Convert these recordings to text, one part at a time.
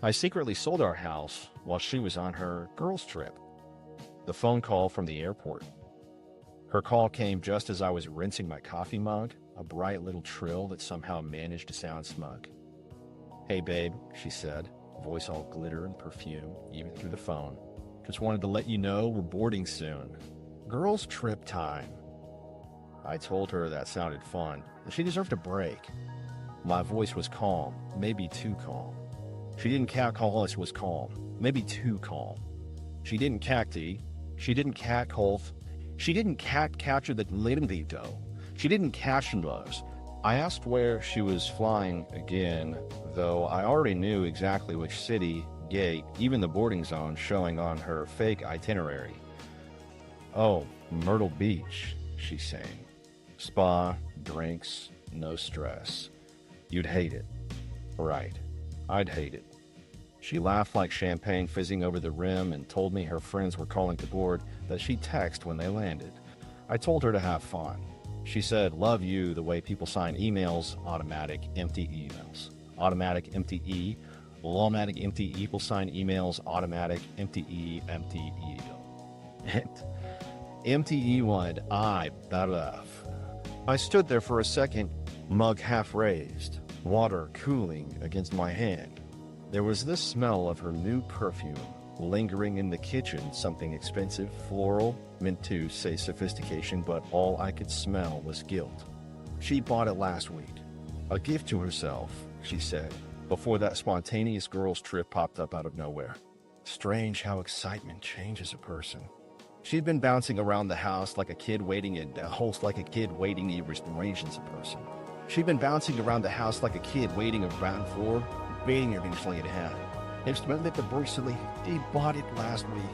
I secretly sold our house while she was on her girls' trip. The phone call from the airport. Her call came just as I was rinsing my coffee mug, a bright little trill that somehow managed to sound smug. "Hey babe," she said, voice all glitter and perfume, even through the phone. "Just wanted to let you know we're boarding soon. Girls' trip time." I told her that sounded fun, that she deserved a break. My voice was calm, maybe too calm. She didn't catcall us was calm, maybe too calm. She didn't cacti, she didn't catcall, she didn't capture the limbito. She didn't catch those. I asked where she was flying again, though I already knew exactly which city, gate, even the boarding zone showing on her fake itinerary. "Oh, Myrtle Beach," she sang. "Spa, drinks, no stress. You'd hate it." Right, I'd hate it. She laughed like champagne fizzing over the rim and told me her friends were calling to board, that she'd text when they landed. I told her to have fun. She said, "Love you," the way people sign emails, automatic empty emails. Automatic empty E, automatic empty equal sign emails, automatic empty E, empty E. Empty E wanted I better. I stood there for a second, mug half raised, water cooling against my hand. There was the smell of her new perfume lingering in the kitchen, something expensive, floral, meant to say sophistication, but all I could smell was guilt. She bought it last week. A gift to herself, she said, before that spontaneous girls' trip popped up out of nowhere. Strange how excitement changes a person. She'd been bouncing around the house like a kid waiting in a host like a kid waiting to restorations a person. She'd been bouncing around the house like a kid waiting around for, waiting eventually it had. Instrument that the bristly, they bought it last week.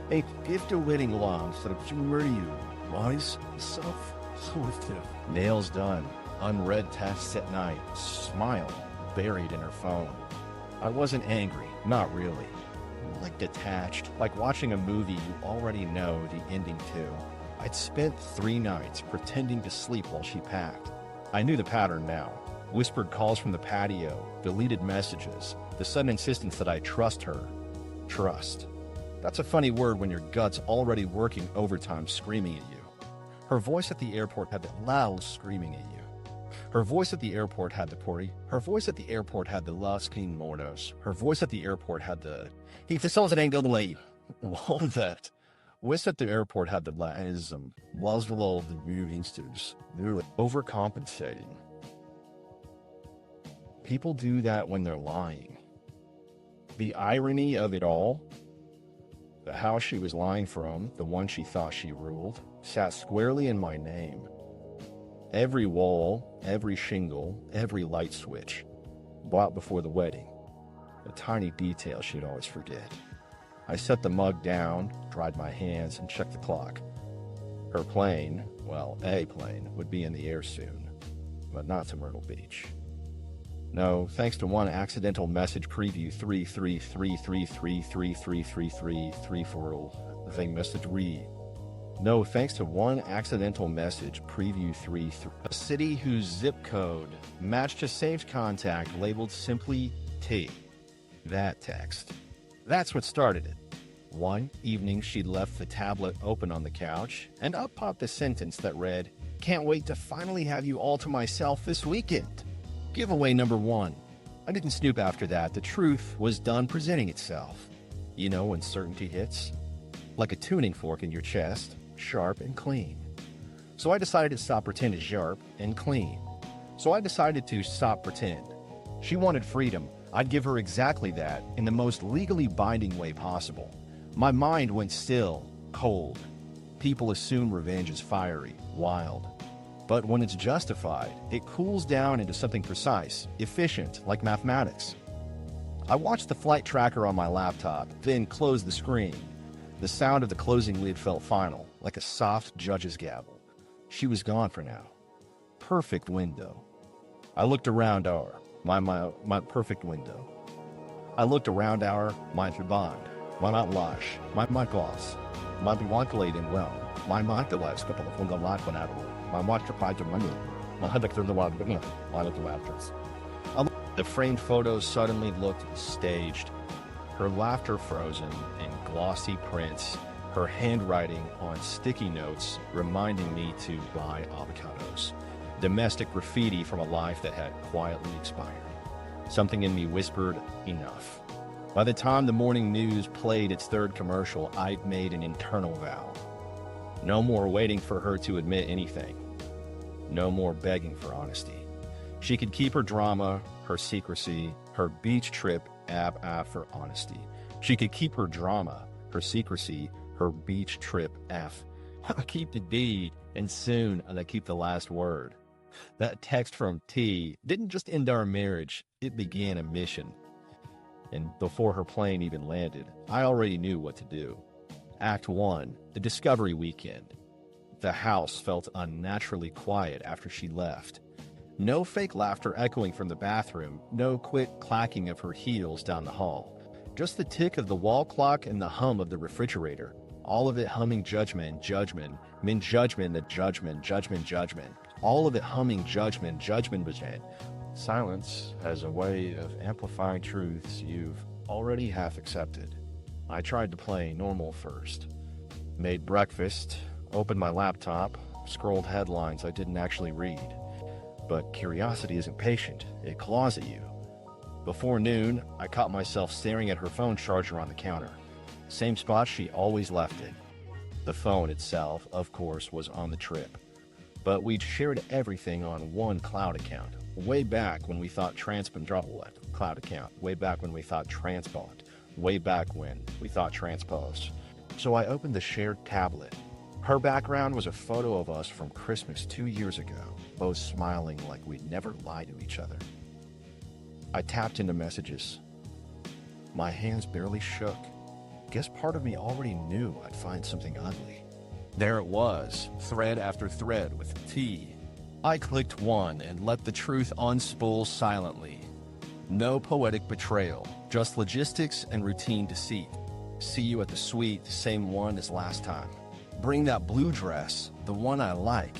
A gift of wedding longs that have murder you. Wise, self-solutive. Nails done. Unread texts at night. Smile buried in her phone. I wasn't angry, not really. Like detached, like watching a movie you already know the ending to. I'd spent 3 nights pretending to sleep while she packed. I knew the pattern now. Whispered calls from the patio, deleted messages, the sudden insistence that I trust her. Trust. That's a funny word when your gut's already working overtime screaming at you. Her voice at the airport had the loud screaming at you. Her voice at the airport had the porty. Her voice at the airport had the lasking mornos. Her voice at the airport had the he facilitates an angle delay. All that. Voice at the airport had the laism. Was the lull of the instance. Nearly overcompensating. People do that when they're lying. The irony of it all, the house she was lying from, the one she thought she ruled, sat squarely in my name. Every wall, every shingle, every light switch, bought before the wedding. A tiny detail she'd always forget. I set the mug down, dried my hands, and checked the clock. Her plane, well, a plane, would be in the air soon, but not to Myrtle Beach. No, thanks to one accidental message preview 33333333334 thing message read. No, thanks to one accidental message preview 3 a city whose zip code matched a saved contact labeled simply T. That text. That's what started it. One evening she'd left the tablet open on the couch, and up popped the sentence that read, "Can't wait to finally have you all to myself this weekend." Giveaway number 1. I didn't snoop after that. The truth was done presenting itself. You know when certainty hits? Like a tuning fork in your chest, sharp and clean. So I decided to stop pretending sharp and clean. So I decided to stop pretend. She wanted freedom. I'd give her exactly that in the most legally binding way possible. My mind went still, cold. People assume revenge is fiery, wild. But when it's justified, it cools down into something precise, efficient, like mathematics. I watched the flight tracker on my laptop, then closed the screen. The sound of the closing lid felt final, like a soft judge's gavel. She was gone for now. Perfect window. I looked around our, my perfect window. I looked around our, my bond, my not lash, my gloss, my wankelate in well, my lives couple of the life went out of my watch tried to money, my head like the wild, my little actress. The framed photos suddenly looked staged, her laughter frozen in glossy prints, her handwriting on sticky notes reminding me to buy avocados. Domestic graffiti from a life that had quietly expired. Something in me whispered, enough. By the time the morning news played its third commercial, I'd made an internal vow. No more waiting for her to admit anything. No more begging for honesty. She could keep her drama, her secrecy, her beach trip for honesty. She could keep her drama, her secrecy, her beach trip I'll keep the D, and soon I'll keep the last word. That text from T didn't just end our marriage, it began a mission. And before her plane even landed, I already knew what to do. Act 1, the discovery weekend. The house felt unnaturally quiet after she left. No fake laughter echoing from the bathroom, no quick clacking of her heels down the hall. Just the tick of the wall clock and the hum of the refrigerator. All of it humming judgment, judgment, min judgment, the judgment, judgment, judgment. All of it humming judgment, judgment, judgment. Silence has a way of amplifying truths you've already half accepted. I tried to play normal first. Made breakfast, opened my laptop, scrolled headlines I didn't actually read. But curiosity isn't patient, it claws at you. Before noon, I caught myself staring at her phone charger on the counter. Same spot she always left it. The phone itself, of course, was on the trip. But we'd shared everything on one cloud account. Way back when we thought cloud account. Way back when we thought transpond. Way back when we thought transposed. So I opened the shared tablet. Her background was a photo of us from Christmas 2 years ago, both smiling like we'd never lied to each other. I tapped into messages. My hands barely shook. Guess part of me already knew I'd find something ugly. There it was, thread after thread with T. I clicked one and let the truth unspool silently. No poetic betrayal, just logistics and routine deceit. See you at the suite, the same one as last time. Bring that blue dress, the one I like.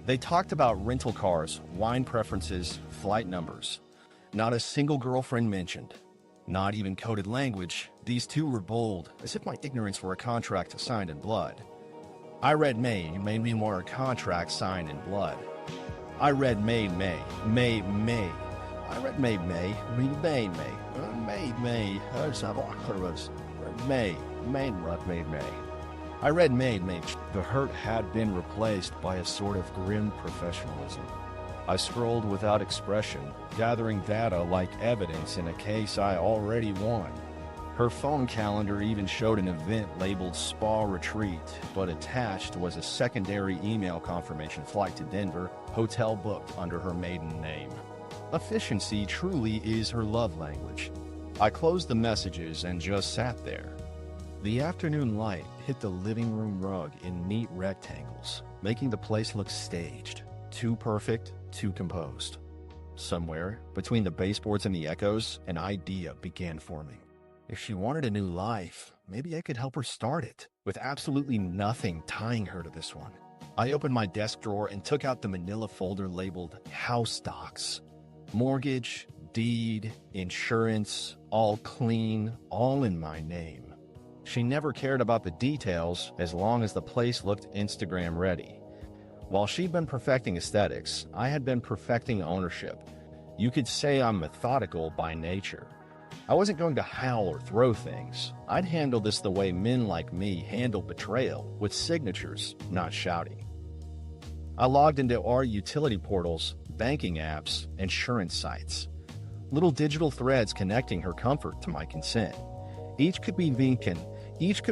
They talked about rental cars, wine preferences, flight numbers. Not a single girlfriend mentioned. Not even coded language. These two were bold, as if my ignorance were a contract signed in blood. I read May, you made me more a contract signed in blood. I read May. I read May. I read May. The hurt had been replaced by a sort of grim professionalism. I scrolled without expression, gathering data like evidence in a case I already won. Her phone calendar even showed an event labeled Spa Retreat, but attached was a secondary email confirmation flight to Denver, hotel booked under her maiden name. Efficiency truly is her love language. I closed the messages and just sat there. The afternoon light hit the living room rug in neat rectangles, making the place look staged. Too perfect, too composed. Somewhere, between the baseboards and the echoes, an idea began forming. If she wanted a new life, maybe I could help her start it, with absolutely nothing tying her to this one. I opened my desk drawer and took out the manila folder labeled House Docs. Mortgage, deed, insurance, all clean, all in my name. She never cared about the details as long as the place looked Instagram ready. While she'd been perfecting aesthetics, I had been perfecting ownership. You could say I'm methodical by nature. I wasn't going to howl or throw things. I'd handle this the way men like me handle betrayal, with signatures, not shouting. I logged into our utility portals, banking apps, insurance sites. Little digital threads connecting her comfort to my consent. Each could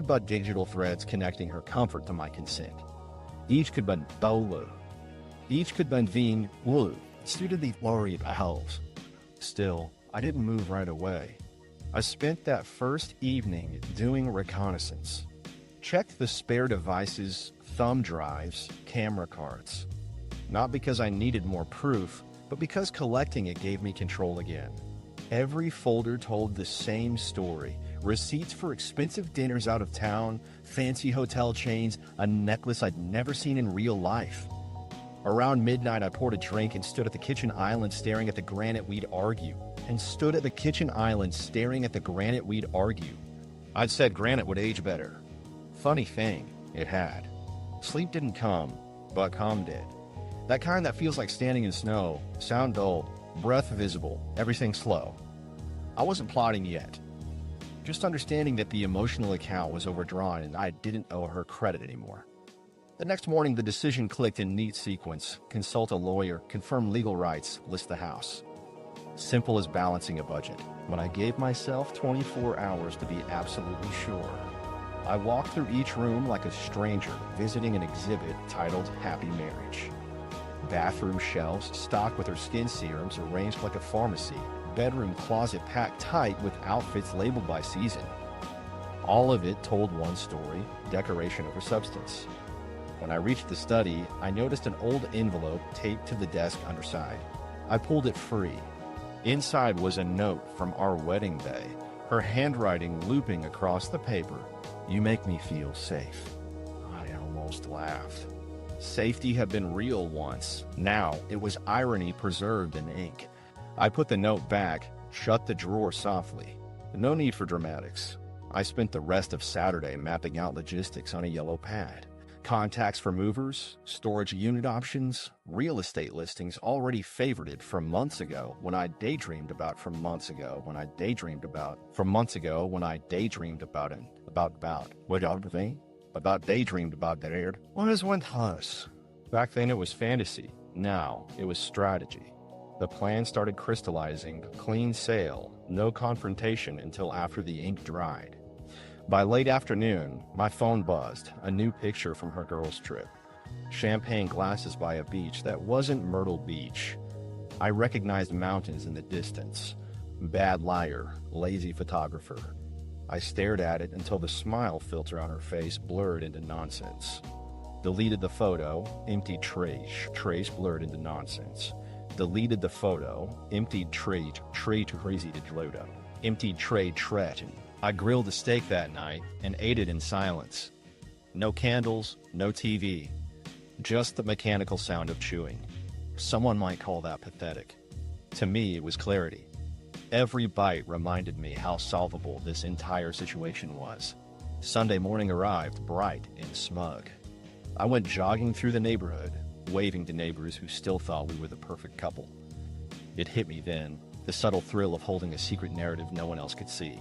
but digital threads connecting her comfort to my consent. Each could but bolo. Each could but veen woo. Suited the worry of house. Still, I didn't move right away. I spent that first evening doing reconnaissance. Checked the spare devices, thumb drives, camera cards. Not because I needed more proof, but because collecting it gave me control again. Every folder told the same story. Receipts for expensive dinners out of town, fancy hotel chains, a necklace I'd never seen in real life. Around midnight, I poured a drink and stood at the kitchen island staring at the granite we'd argue. I'd said granite would age better. Funny thing, it had. Sleep didn't come, but calm did. That kind that feels like standing in snow, sound dulled, breath visible, everything slow. I wasn't plotting yet. Just understanding that the emotional account was overdrawn and I didn't owe her credit anymore. The next morning, the decision clicked in neat sequence. Consult a lawyer, confirm legal rights, list the house. Simple as balancing a budget. When I gave myself 24 hours to be absolutely sure, I walked through each room like a stranger visiting an exhibit titled Happy Marriage. Bathroom shelves stocked with her skin serums arranged like a pharmacy. Bedroom closet packed tight with outfits labeled by season. All of it told one story, decoration over substance. When I reached the study, I noticed an old envelope taped to the desk underside. I pulled it free. Inside was a note from our wedding day, her handwriting looping across the paper. You make me feel safe. I almost laughed. Safety had been real once. Now it was irony preserved in ink. I put the note back, shut the drawer softly. No need for dramatics. I spent the rest of Saturday mapping out logistics on a yellow pad. Contacts for movers, storage unit options, real estate listings already favorited from months ago when I daydreamed about it. Back then it was fantasy. Now it was strategy. The plan started crystallizing, clean sail, no confrontation until after the ink dried. By late afternoon, my phone buzzed, a new picture from her girls' trip. Champagne glasses by a beach that wasn't Myrtle Beach. I recognized mountains in the distance. Bad liar, lazy photographer. I stared at it until the smile filter on her face blurred into nonsense. Deleted the photo, emptied trace blurred into nonsense. Deleted the photo, emptied tray crazy to Dlodo. Emptied tray tret. I grilled a steak that night and ate it in silence. No candles, no TV. Just the mechanical sound of chewing. Someone might call that pathetic. To me, it was clarity. Every bite reminded me how solvable this entire situation was. Sunday morning arrived bright and smug. I went jogging through the neighborhood, waving to neighbors who still thought we were the perfect couple. It hit me then, the subtle thrill of holding a secret narrative no one else could see.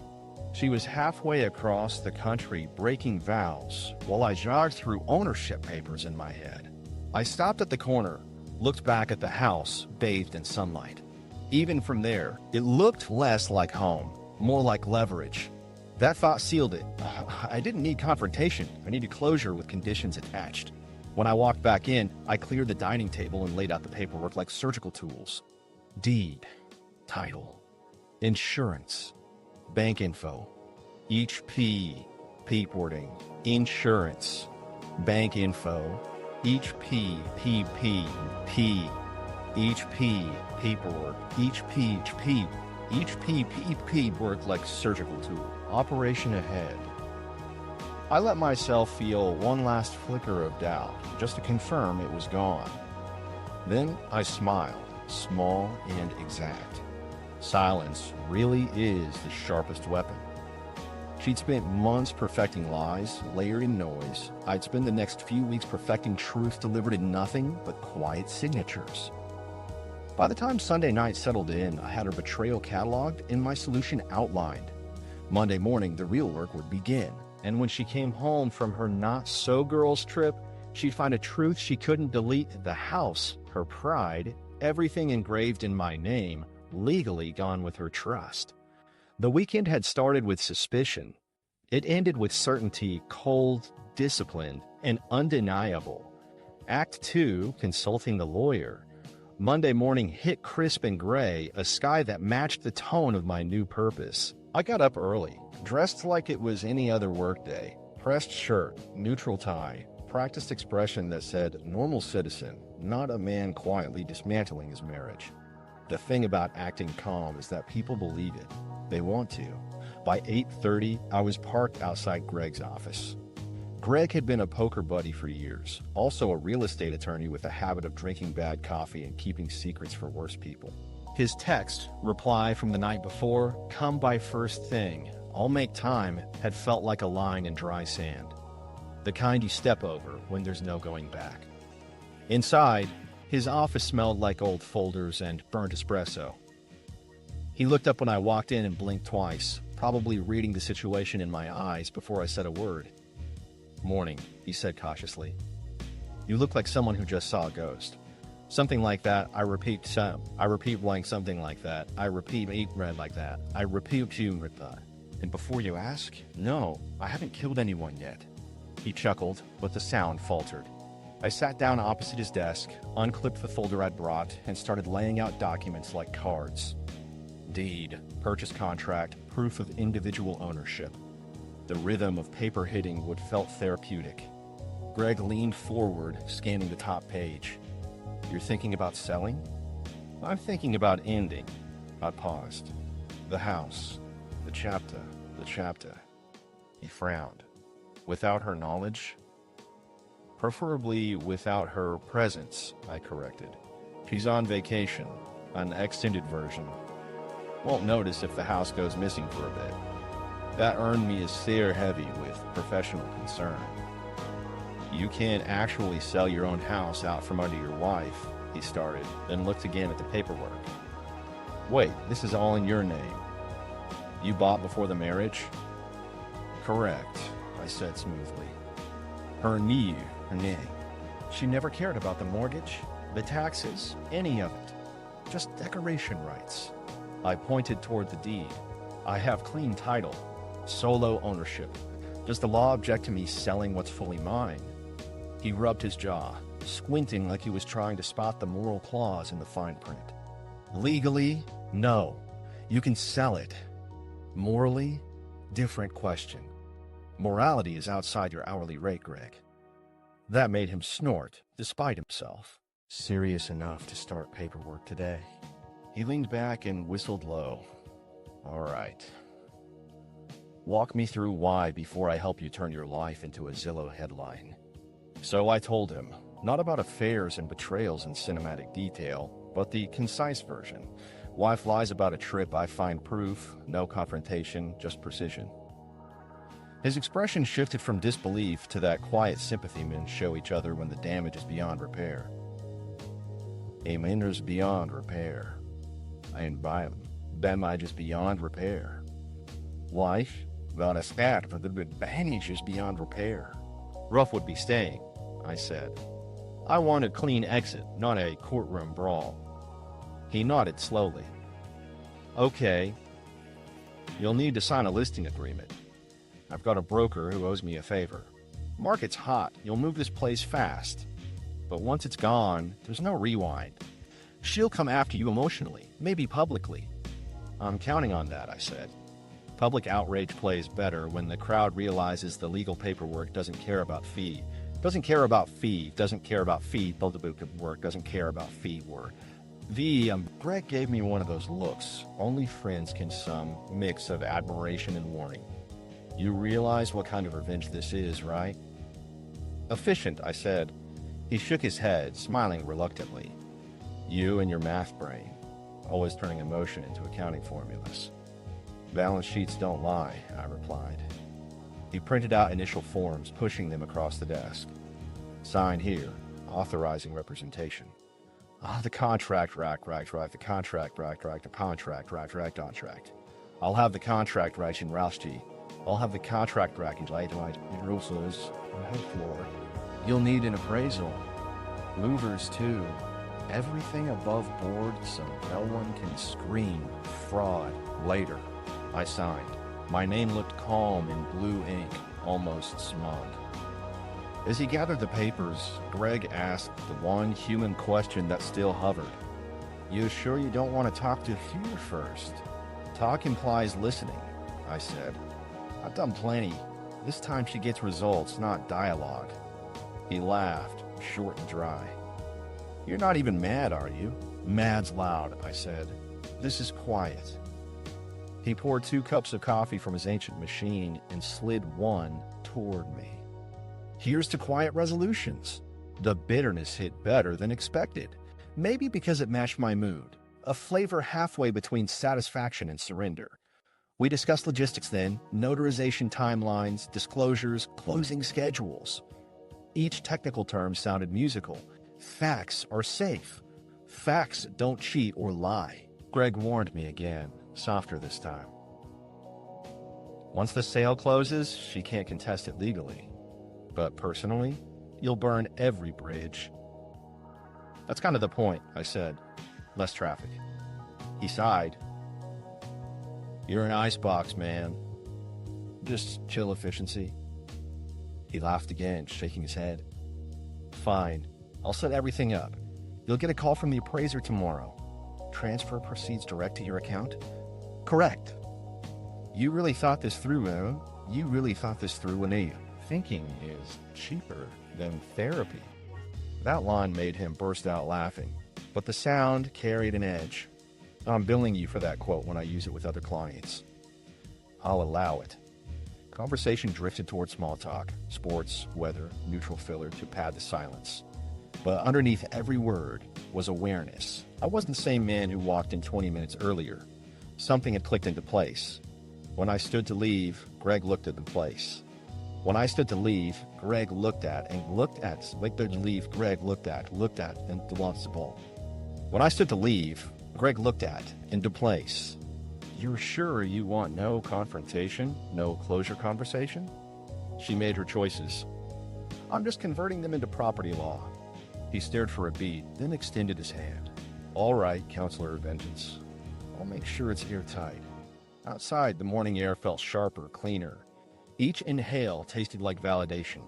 She was halfway across the country breaking vows while I jogged through ownership papers in my head. I stopped at the corner, looked back at the house bathed in sunlight. Even from there, it looked less like home, more like leverage. That thought sealed it. I didn't need confrontation. I needed closure with conditions attached. When I walked back in, I cleared the dining table and laid out the paperwork like surgical tools. Deed, title, insurance, bank info, each P, wording, insurance, bank info, each P, each P, paperwork, each P worked like surgical tool. Operation ahead. I let myself feel one last flicker of doubt, just to confirm it was gone. Then I smiled, small and exact. Silence really is the sharpest weapon. She'd spent months perfecting lies, layered in noise. I'd spend the next few weeks perfecting truth delivered in nothing but quiet signatures. By the time Sunday night settled in, I had her betrayal cataloged and my solution outlined. Monday morning, the real work would begin. And when she came home from her not-so-girls trip, she'd find a truth she couldn't delete: the house, her pride, everything engraved in my name, legally gone with her trust. The weekend had started with suspicion. It ended with certainty, cold, disciplined, and undeniable. Act 2, consulting the lawyer. Monday morning hit crisp and gray, a sky that matched the tone of my new purpose. I got up early, dressed like it was any other workday. Pressed shirt, neutral tie, practiced expression that said normal citizen, not a man quietly dismantling his marriage. The thing about acting calm is that people believe it. They want to. By 8:30, I was parked outside Greg's office. Greg had been a poker buddy for years, also a real estate attorney with a habit of drinking bad coffee and keeping secrets for worse people. His text, reply from the night before, come by first thing, I'll make time, had felt like a line in dry sand. The kind you step over when there's no going back. Inside, his office smelled like old folders and burnt espresso. He looked up when I walked in and blinked twice, probably reading the situation in my eyes before I said a word. Morning, he said cautiously. You look like someone who just saw a ghost. Something like that, I repeat blank something like that, I repeat eat red like that, I repeat you with that. And before you ask, no, I haven't killed anyone yet. He chuckled, but the sound faltered. I sat down opposite his desk, unclipped the folder I'd brought, and started laying out documents like cards. Deed, purchase contract, proof of individual ownership. The rhythm of paper hitting would felt therapeutic. Greg leaned forward, scanning the top page. You're thinking about selling? I'm thinking about ending. I paused. The house. The chapter. He frowned. Without her knowledge? Preferably without her presence, I corrected. She's on vacation. An extended version. Won't notice if the house goes missing for a bit. That earned me a stare heavy with professional concern. You can't actually sell your own house out from under your wife, he started, then looked again at the paperwork. Wait, this is all in your name. You bought before the marriage? Correct, I said smoothly. Her name. She never cared about the mortgage, the taxes, any of it. Just decoration rights. I pointed toward the deed. I have clean title. Solo ownership. Does the law object to me selling what's fully mine? He rubbed his jaw, squinting like he was trying to spot the moral clause in the fine print. Legally, no. You can sell it. Morally, different question. Morality is outside your hourly rate, Greg. That made him snort, despite himself. Serious enough to start paperwork today. He leaned back and whistled low. All right. Walk me through why before I help you turn your life into a Zillow headline. So I told him, not about affairs and betrayals in cinematic detail, but the concise version. Wife lies about a trip, I find proof, no confrontation, just precision. His expression shifted from disbelief to that quiet sympathy men show each other when the damage is beyond repair. Is beyond repair. And damage is beyond repair. Wife, got a stat for the damage is beyond repair. Ruff would be staying, I said. I want a clean exit, not a courtroom brawl. He nodded slowly. Okay. You'll need to sign a listing agreement. I've got a broker who owes me a favor. Market's hot. You'll move this place fast. But once it's gone, there's no rewind. She'll come after you emotionally, maybe publicly. I'm counting on that, I said. Public outrage plays better when the crowd realizes the legal paperwork doesn't care about fee. Doesn't care about fee, doesn't care about fee, public work doesn't care about fee work. Greg gave me one of those looks only friends can sum, mix of admiration and warning. You realize what kind of revenge this is, right? Efficient, I said. He shook his head, smiling reluctantly. You and your math brain, always turning emotion into accounting formulas. Balance sheets don't lie, I replied. He printed out initial forms, pushing them across the desk. Sign here, authorizing representation. The contract rack, the contract rack, the contract rack. I'll have the contract right in Rauschti. I'll have the contract rack in Russel's floor. You'll need an appraisal. Movers, too. Everything above board so no one can scream fraud later. I signed. My name looked calm in blue ink, almost smug. As he gathered the papers, Greg asked the one human question that still hovered. You sure you don't want to talk to here first? Talk implies listening, I said. I've done plenty. This time she gets results, not dialogue. He laughed, short and dry. You're not even mad, are you? Mad's loud, I said. This is quiet. He poured 2 cups of coffee from his ancient machine and slid one toward me. Here's to quiet resolutions. The bitterness hit better than expected, maybe because it matched my mood, a flavor halfway between satisfaction and surrender. We discussed logistics then, notarization timelines, disclosures, closing schedules. Each technical term sounded musical. Facts are safe. Facts don't cheat or lie. Greg warned me again, softer this time. Once the sale closes, she can't contest it legally. But personally, you'll burn every bridge. That's kind of the point, I said. Less traffic. He sighed. You're an icebox, man. Just chill efficiency. He laughed again, shaking his head. Fine. I'll set everything up. You'll get a call from the appraiser tomorrow. Transfer proceeds direct to your account? Correct. You really thought this through, huh? You really thought this through, Anita. Thinking is cheaper than therapy. That line made him burst out laughing, but the sound carried an edge. I'm billing you for that quote when I use it with other clients. I'll allow it. Conversation drifted toward small talk, sports, weather, neutral filler to pad the silence. But underneath every word was awareness. I wasn't the same man who walked in 20 minutes earlier. Something had clicked into place. When I stood to leave, Greg looked at the place. When I stood to leave, Greg looked at, and lost the ball. When I stood to leave, Greg looked at, into place. You're sure you want no confrontation, no closure conversation? She made her choices. I'm just converting them into property law. He stared for a beat, then extended his hand. All right, Counselor of Vengeance. I'll make sure it's airtight. Outside, the morning air felt sharper, cleaner. Each inhale tasted like validation.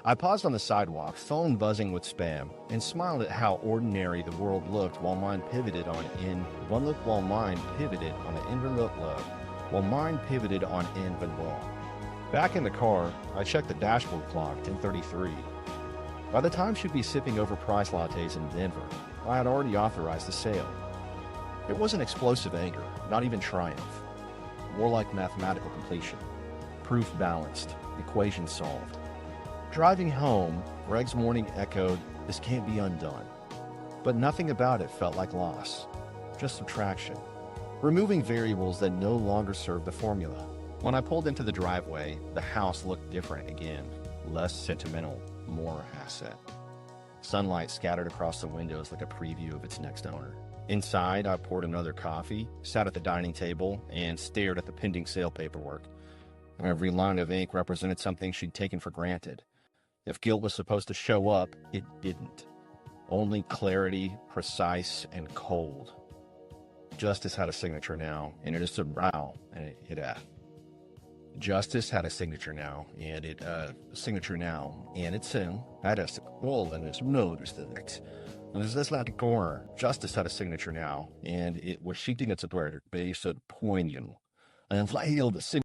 I paused on the sidewalk, phone buzzing with spam, and smiled at how ordinary the world looked while mine pivoted on Invenlow. Back in the car, I checked the dashboard clock, 10:33. By the time she'd be sipping over price lattes in Denver, I had already authorized the sale. It wasn't explosive anger, not even triumph. More like mathematical completion. Proof balanced, equation solved. Driving home, Greg's morning echoed, "This can't be undone." But nothing about it felt like loss, just subtraction. Removing variables that no longer served the formula. When I pulled into the driveway, the house looked different again. Less sentimental, more asset. Sunlight scattered across the windows like a preview of its next owner. Inside, I poured another coffee, sat at the dining table, and stared at the pending sale paperwork. Every line of ink represented something she'd taken for granted. If guilt was supposed to show up, it didn't. Only clarity, precise, and cold. Justice had a signature now, and Justice had a signature now, and it's in. Justice had a signature now, and it was skicking its word based on poignant. And the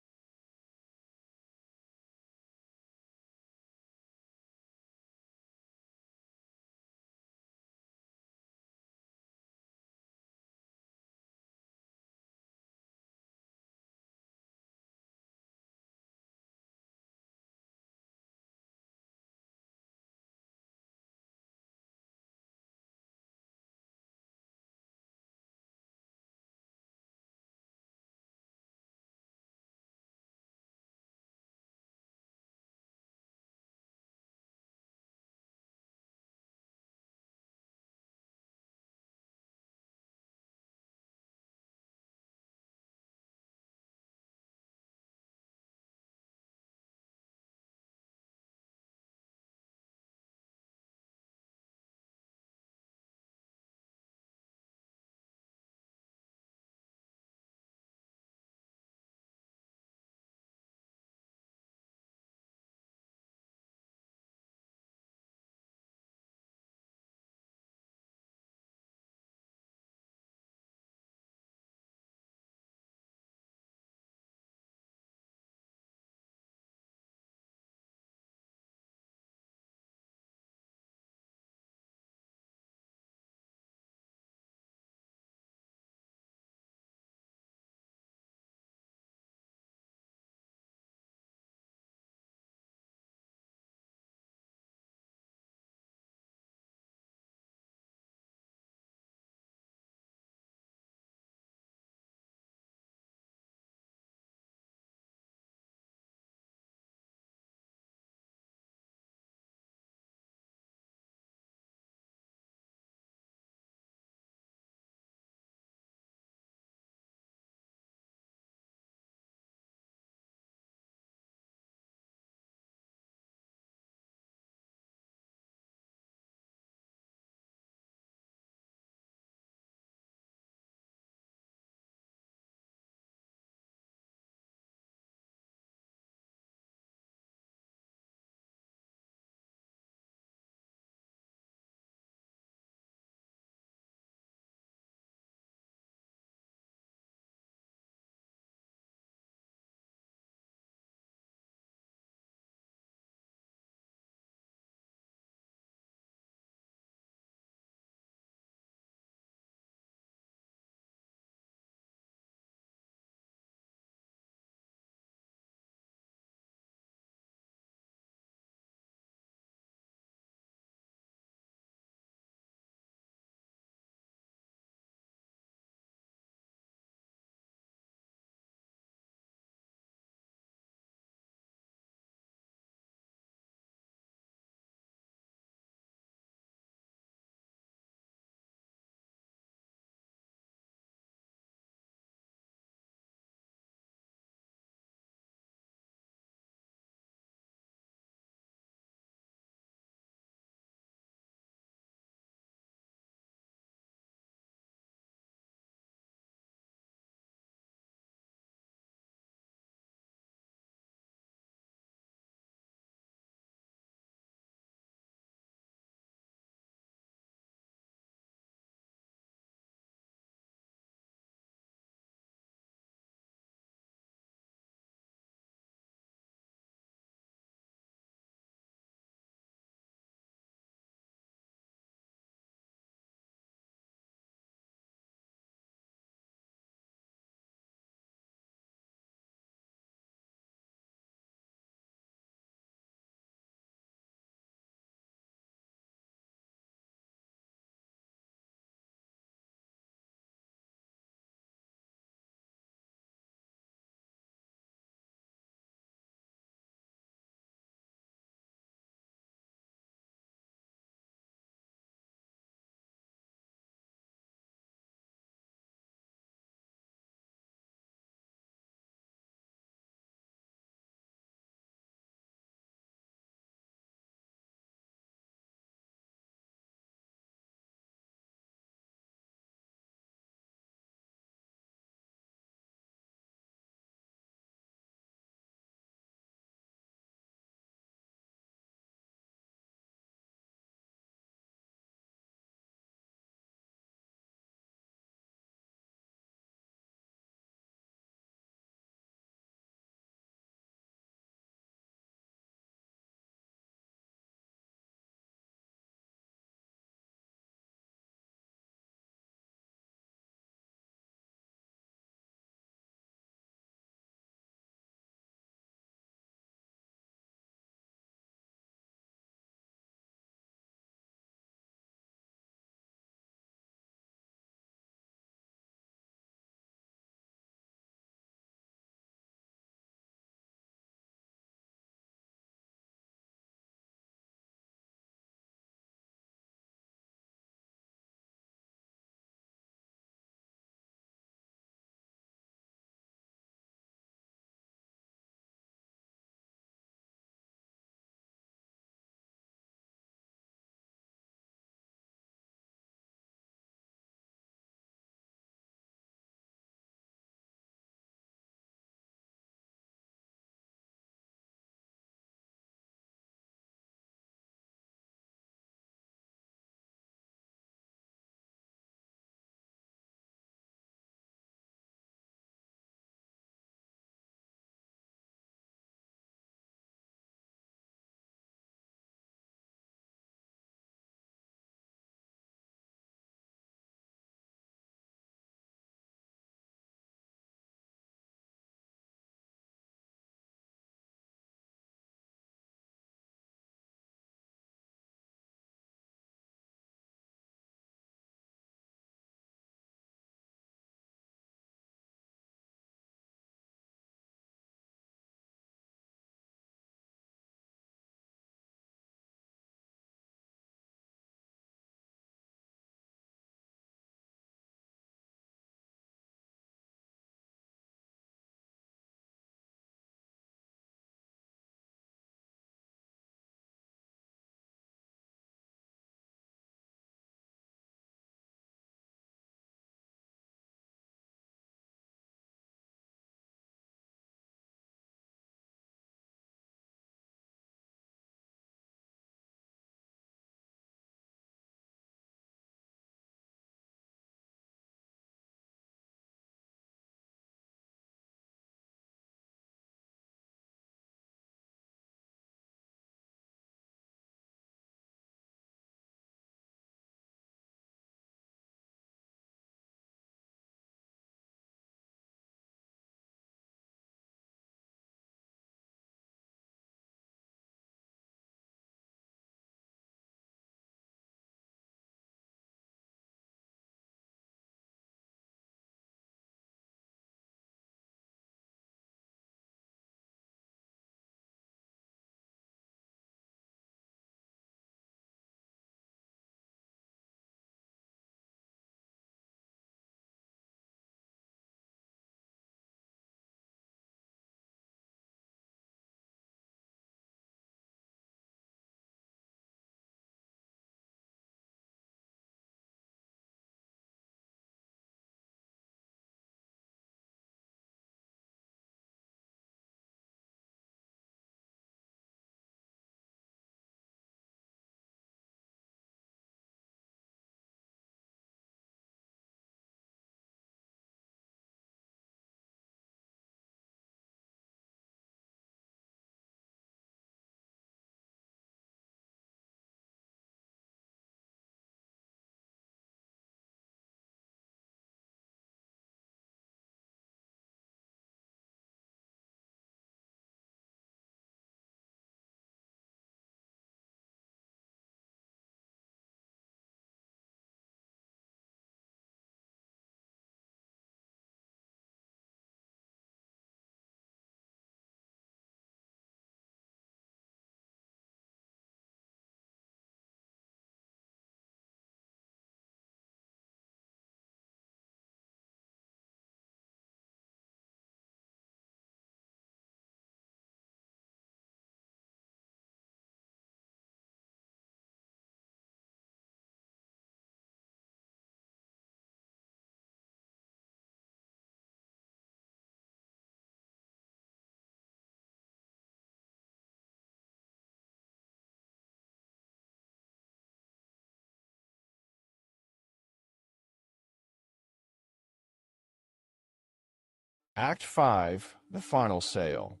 Act 5, the final sale.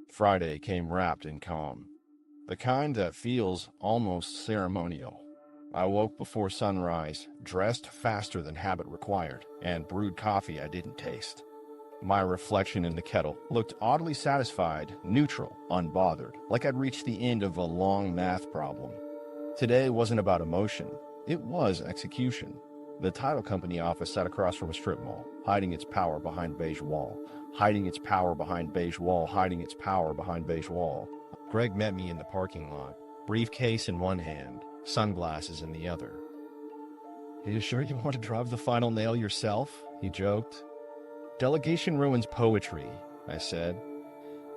Friday came wrapped in calm, the kind that feels almost ceremonial. I woke before sunrise, dressed faster than habit required, and brewed coffee I didn't taste. My reflection in the kettle looked oddly satisfied, neutral, unbothered, like I'd reached the end of a long math problem. Today wasn't about emotion, it was execution. The title company office sat across from a strip mall, hiding its power behind beige wall, hiding its power behind beige wall, hiding its power behind beige wall. Greg met me in the parking lot, briefcase in one hand, sunglasses in the other. "Are you sure you want to drive the final nail yourself?" he joked. "Delegation ruins poetry," I said.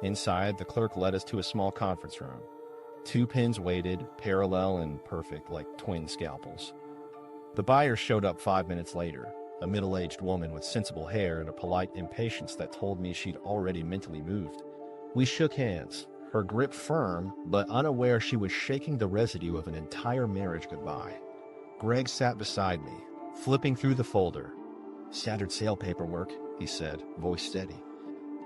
Inside, the clerk led us to a small conference room. 2 pins weighted, parallel and perfect, like twin scalpels. The buyer showed up 5 minutes later, a middle-aged woman with sensible hair and a polite impatience that told me she'd already mentally moved. We shook hands, her grip firm, but unaware she was shaking the residue of an entire marriage goodbye. Greg sat beside me, flipping through the folder. "Standard sale paperwork," he said, voice steady.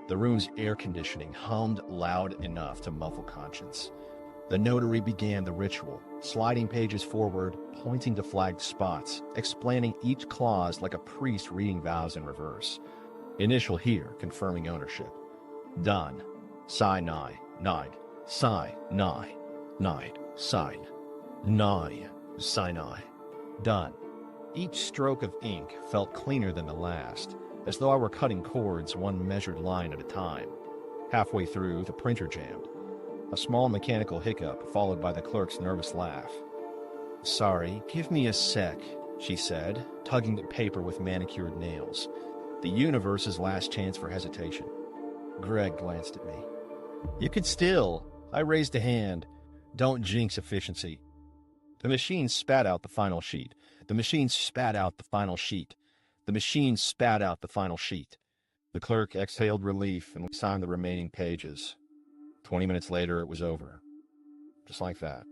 The room's air conditioning hummed loud enough to muffle conscience. The notary began the ritual, sliding pages forward, pointing to flagged spots, explaining each clause like a priest reading vows in reverse. Initial here, confirming ownership. Done. Sign nigh, nigh, sign nigh, nigh, sign, nigh, sign nigh. Done. Each stroke of ink felt cleaner than the last, as though I were cutting cords one measured line at a time. Halfway through, the printer jammed. A small mechanical hiccup, followed by the clerk's nervous laugh. "Sorry, give me a sec," she said, tugging at paper with manicured nails. The universe's last chance for hesitation. Greg glanced at me. "You could still." I raised a hand. "Don't jinx efficiency." The machine spat out the final sheet. The machine spat out the final sheet. The machine spat out the final sheet. The clerk exhaled relief and signed the remaining pages. 20 minutes later, it was over. Just like that.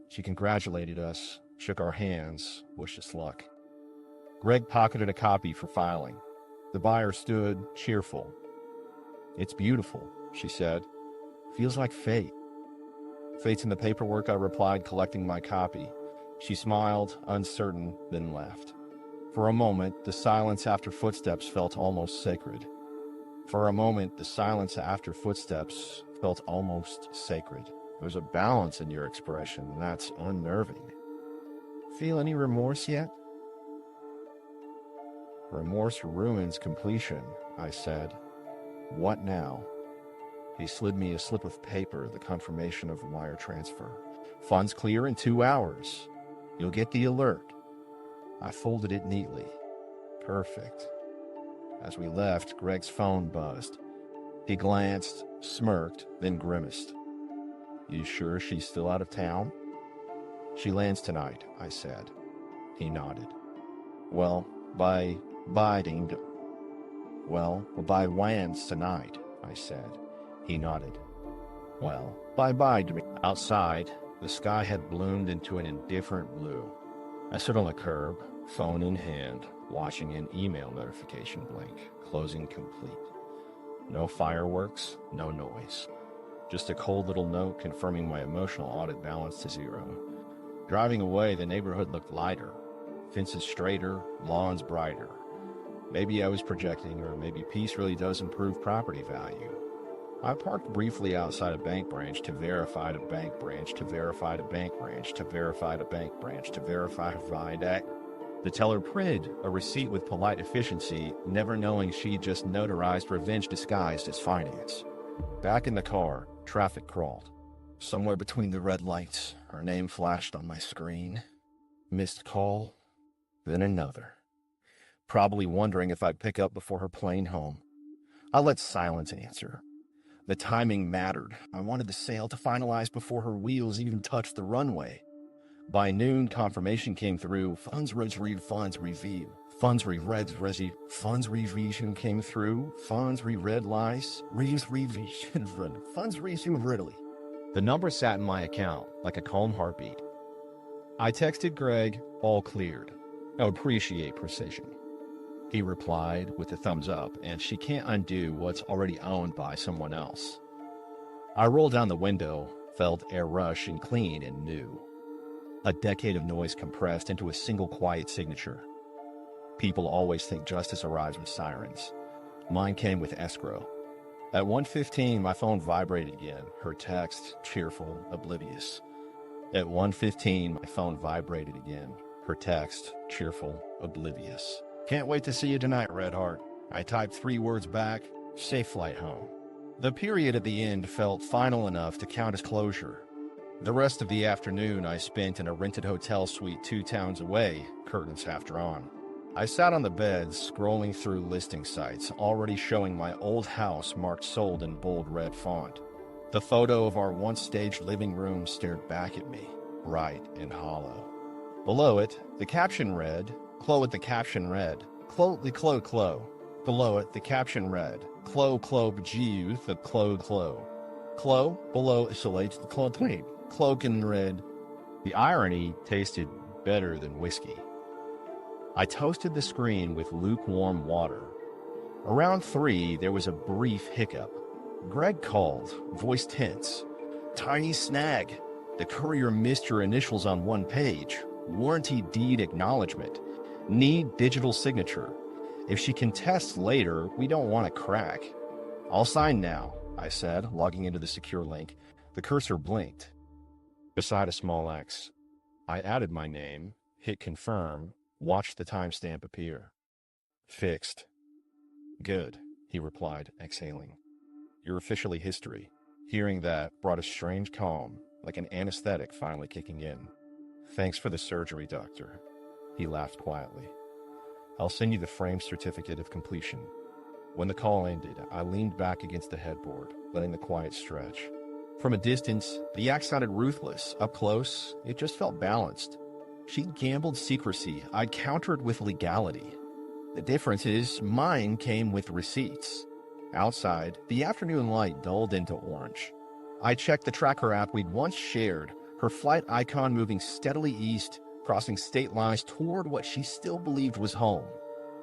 She congratulated us, shook our hands, wished us luck. Greg pocketed a copy for filing. The buyer stood, cheerful. "It's beautiful," she said. "Feels like fate." "Fate's in the paperwork," I replied, collecting my copy. She smiled, uncertain, then left. For a moment, the silence after footsteps felt almost sacred. For a moment, the silence after footsteps felt almost sacred. There's a balance in your expression that's unnerving. "Feel any remorse yet?" "Remorse ruins completion," I said. "What now?" He slid me a slip of paper, the confirmation of wire transfer. "Funds clear in 2 hours. You'll get the alert." I folded it neatly. Perfect. As we left, Greg's phone buzzed. He glanced, smirked, then grimaced. "You sure she's still out of town?" "She lands tonight," I said. He nodded. Well, by lands tonight," I said. He nodded. "Well, bye-bye to me." Outside, the sky had bloomed into an indifferent blue. I stood on the curb, phone in hand, watching an email notification blink, closing complete. No fireworks, no noise. Just a cold little note confirming my emotional audit balance to 0. Driving away, the neighborhood looked lighter. Fences straighter, lawns brighter. Maybe I was projecting, or maybe peace really does improve property value. I parked briefly outside a bank branch to verify a bank branch to verify a bank branch to verify a bank branch to verify that. The teller printed a receipt with polite efficiency, never knowing she just notarized revenge disguised as finance. Back in the car, traffic crawled. Somewhere between the red lights, her name flashed on my screen. Missed call, then another. Probably wondering if I'd pick up before her plane home. I let silence answer. The timing mattered. I wanted the sale to finalize before her wheels even touched the runway. By noon, confirmation came through. Funds review. Funds revision came through. Funds reread lies. Revision. Funds resumed readily. The number sat in my account like a calm heartbeat. I texted Greg, all cleared. I appreciate precision. he replied with a thumbs up, and she can't undo what's already owned by someone else. I rolled down the window, felt air rush and clean and new. A decade of noise compressed into a single quiet signature. People always think justice arrives with sirens. Mine came with escrow. At 1:15, my phone vibrated again, her text, cheerful, oblivious. At 1:15, my phone vibrated again, her text, cheerful, oblivious. Can't wait to see you tonight, Redheart. I typed 3 words back, safe flight home. The period at the end felt final enough to count as closure. The rest of the afternoon I spent in a rented hotel suite 2 towns away, curtains half drawn. I sat on the bed, scrolling through listing sites, already showing my old house marked sold in bold red font. The photo of our once-staged living room stared back at me, bright and hollow. Below it, the caption read, Clo at the caption read, Clo. Below it, the caption read, Clo b'giu the Clo. Clo, below isolates the Clo tweet. Cloak in red. The irony tasted better than whiskey. I toasted the screen with lukewarm water. Around 3, there was a brief hiccup. Greg called, voice tense. Tiny snag. The courier missed your initials on one page. Warranty deed acknowledgement. Need digital signature. If she contests later, we don't want to crack. I'll sign now, I said, logging into the secure link. The cursor blinked. Beside a small X. I added my name, hit confirm, watched the timestamp appear. Fixed. Good, he replied, exhaling. You're officially history. Hearing that brought a strange calm, like an anesthetic finally kicking in. Thanks for the surgery, doctor. He laughed quietly. I'll send you the framed certificate of completion. When the call ended, I leaned back against the headboard, letting the quiet stretch. From a distance, the act sounded ruthless. Up close, it just felt balanced. She'd gambled secrecy. I'd countered with legality. The difference is, mine came with receipts. Outside, the afternoon light dulled into orange. I checked the tracker app we'd once shared, her flight icon moving steadily east, crossing state lines toward what she still believed was home.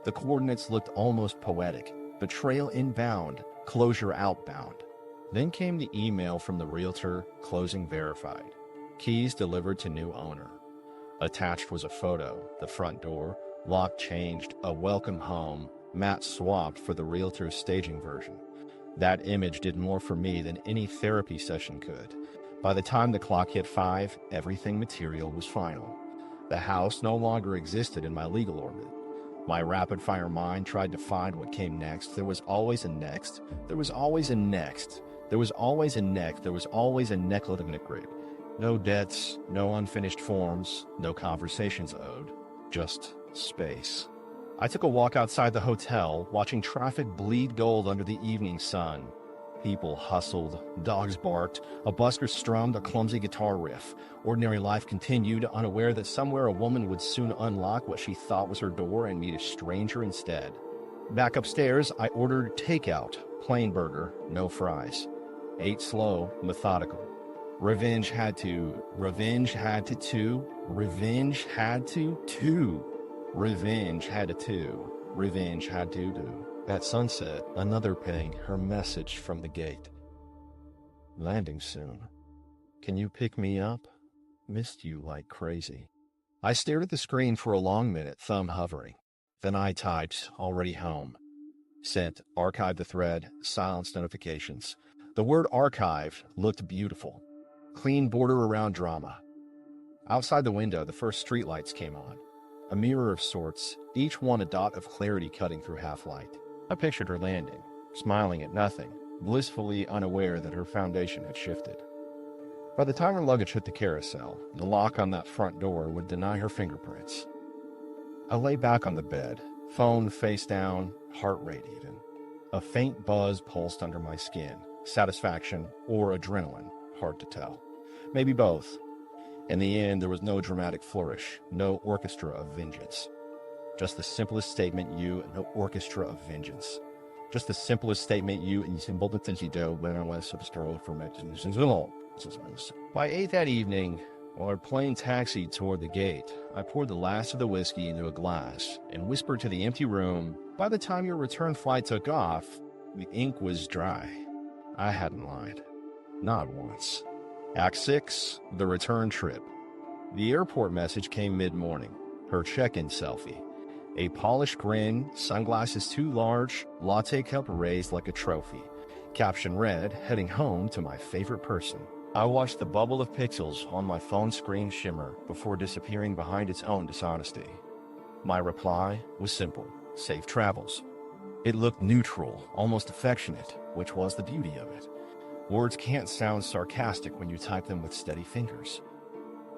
The coordinates looked almost poetic. Betrayal inbound, closure outbound. Then came the email from the realtor, closing verified. Keys delivered to new owner. Attached was a photo, the front door, lock changed, a welcome home, mat swapped for the realtor's staging version. That image did more for me than any therapy session could. By the time the clock hit 5, everything material was final. The house no longer existed in my legal orbit. My rapid-fire mind tried to find what came next. There was always a next. There was always a next. There was always a next. There was always a necklet. No debts, no unfinished forms, no conversations owed. Just space. I took a walk outside the hotel, watching traffic bleed gold under the evening sun. People hustled, dogs barked, a busker strummed a clumsy guitar riff. Ordinary life continued, unaware that somewhere a woman would soon unlock what she thought was her door and meet a stranger instead. Back upstairs, I ordered takeout, plain burger, no fries. Ate slow, methodical. Revenge had to do. At sunset, another ping, her message from the gate. Landing soon. Can you pick me up? Missed you like crazy. I stared at the screen for a long minute, thumb hovering. Then I typed, already home. Sent, archived the thread, silenced notifications. The word archived looked beautiful. Clean border around drama. Outside the window, the first streetlights came on. A mirror of sorts, each one a dot of clarity cutting through half-light. I pictured her landing, smiling at nothing, blissfully unaware that her foundation had shifted. By the time her luggage hit the carousel, the lock on that front door would deny her fingerprints. I lay back on the bed, phone face down, heart rate even. A faint buzz pulsed under my skin, satisfaction or adrenaline, hard to tell. Maybe both. In the end, there was no dramatic flourish, no orchestra of vengeance. Just the simplest statement you and no orchestra of vengeance. Just the simplest statement you and simple intensido when I was substrate for mechanisms. By 8 that evening, While our plane taxied toward the gate, I poured the last of the whiskey into a glass and whispered to the empty room, "By the time your return flight took off, the ink was dry." I hadn't lied. Not once. Act 6, the return trip. The airport message came mid-morning. Her check-in selfie. A polished grin, sunglasses too large, latte cup raised like a trophy. Caption read, "Heading home to my favorite person." I watched the bubble of pixels on my phone screen shimmer before disappearing behind its own dishonesty. My reply was simple: safe travels. It looked neutral, almost affectionate, which was the beauty of it. Words can't sound sarcastic when you type them with steady fingers.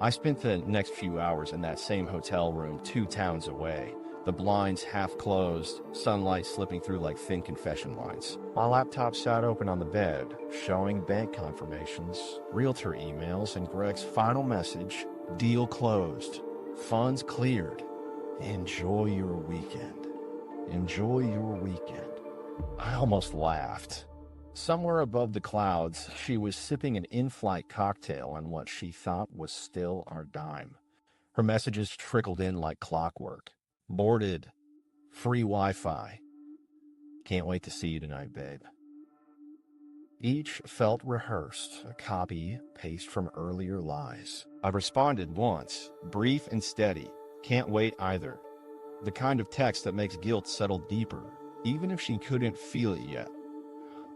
I spent the next few hours in that same hotel room 2 towns away, the blinds half closed, sunlight slipping through like thin confession lines. My laptop sat open on the bed, showing bank confirmations, realtor emails, and Greg's final message: "Deal closed. Funds cleared. Enjoy your weekend. Enjoy your weekend." I almost laughed. Somewhere above the clouds, she was sipping an in-flight cocktail on what she thought was still our dime. Her messages trickled in like clockwork. "Boarded. Free Wi-Fi. Can't wait to see you tonight, babe." Each felt rehearsed, a copy-paste from earlier lies. I responded once, brief and steady. "Can't wait either." The kind of text that makes guilt settle deeper, even if she couldn't feel it yet.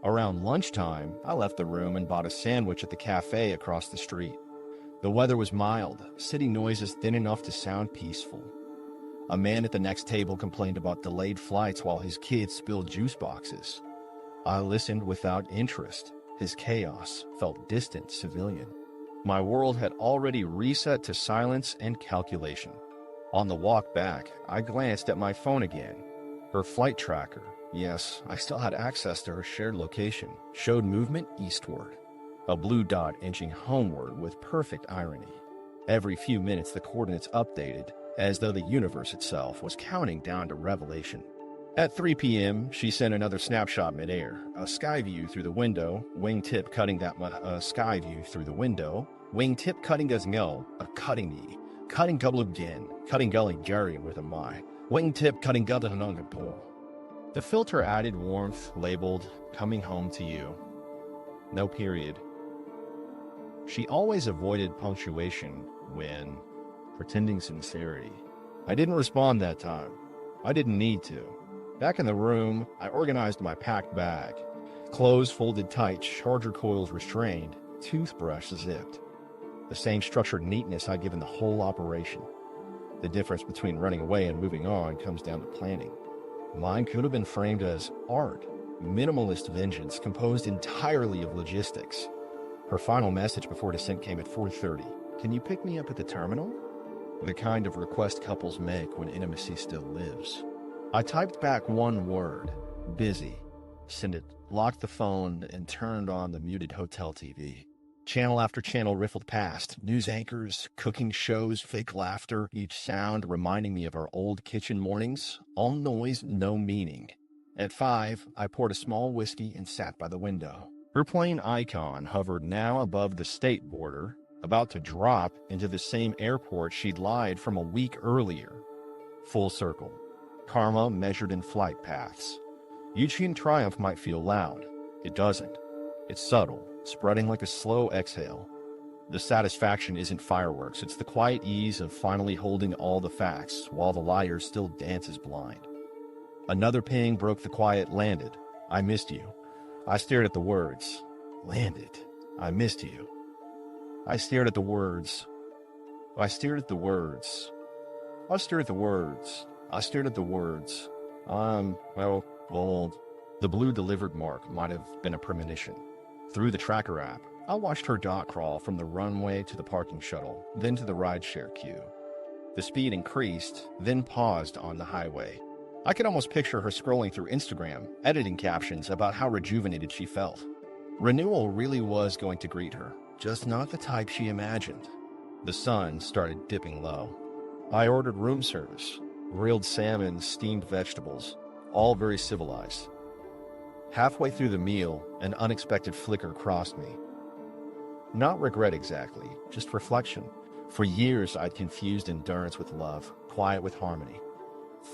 Around lunchtime, I left the room and bought a sandwich at the cafe across the street. The weather was mild, city noises thin enough to sound peaceful. A man at the next table complained about delayed flights while his kids spilled juice boxes. I listened without interest. His chaos felt distant, civilian. My world had already reset to silence and calculation. On the walk back, I glanced at my phone again. Her flight tracker, yes, I still had access to her shared location, showed movement eastward. A blue dot inching homeward with perfect irony. Every few minutes the coordinates updated, as though the universe itself was counting down to revelation. At 3 p.m., she sent another snapshot midair, a sky view through the window, wingtip cutting sky view through the window, wingtip cutting as no, a cutting me, cutting double again, cutting gully Jerry with a my, wingtip cutting gully along a pole. The filter added warmth, labeled, "Coming home to you." No period. She always avoided punctuation when pretending sincerity. I didn't respond that time. I didn't need to. Back in the room, I organized my packed bag. Clothes folded tight, charger coils restrained, toothbrush zipped. The same structured neatness I'd given the whole operation. The difference between running away and moving on comes down to planning. Mine could have been framed as art, minimalist vengeance composed entirely of logistics. Her final message before descent came at 4:30. "Can you pick me up at the terminal?" The kind of request couples make when intimacy still lives. I typed back one word: busy. Sent it, locked the phone, and turned on the muted hotel TV. Channel after channel riffled past, news anchors, cooking shows, fake laughter, each sound reminding me of our old kitchen mornings, all noise, no meaning. At 5, I poured a small whiskey and sat by the window. Her plane icon hovered now above the state border, about to drop into the same airport she'd lied from a week earlier. Full circle. Karma measured in flight paths. Eugene triumph might feel loud. It doesn't. It's subtle, spreading like a slow exhale. The satisfaction isn't fireworks, it's the quiet ease of finally holding all the facts while the liar still dances blind. Another ping broke the quiet. Landed. I missed you. I stared at the words. Landed. I missed you. I stared at the words. I stared at the words. I stared at the words. I stared at the words. Old. The blue delivered mark might have been a premonition. Through the tracker app, I watched her dot crawl from the runway to the parking shuttle, then to the rideshare queue. The speed increased, then paused on the highway. I could almost picture her scrolling through Instagram, editing captions about how rejuvenated she felt. Renewal really was going to greet her, just not the type she imagined. The sun started dipping low. I ordered room service, grilled salmon, steamed vegetables, all very civilized. Halfway through the meal, an unexpected flicker crossed me. Not regret exactly, just reflection. For years, I'd confused endurance with love, quiet with harmony.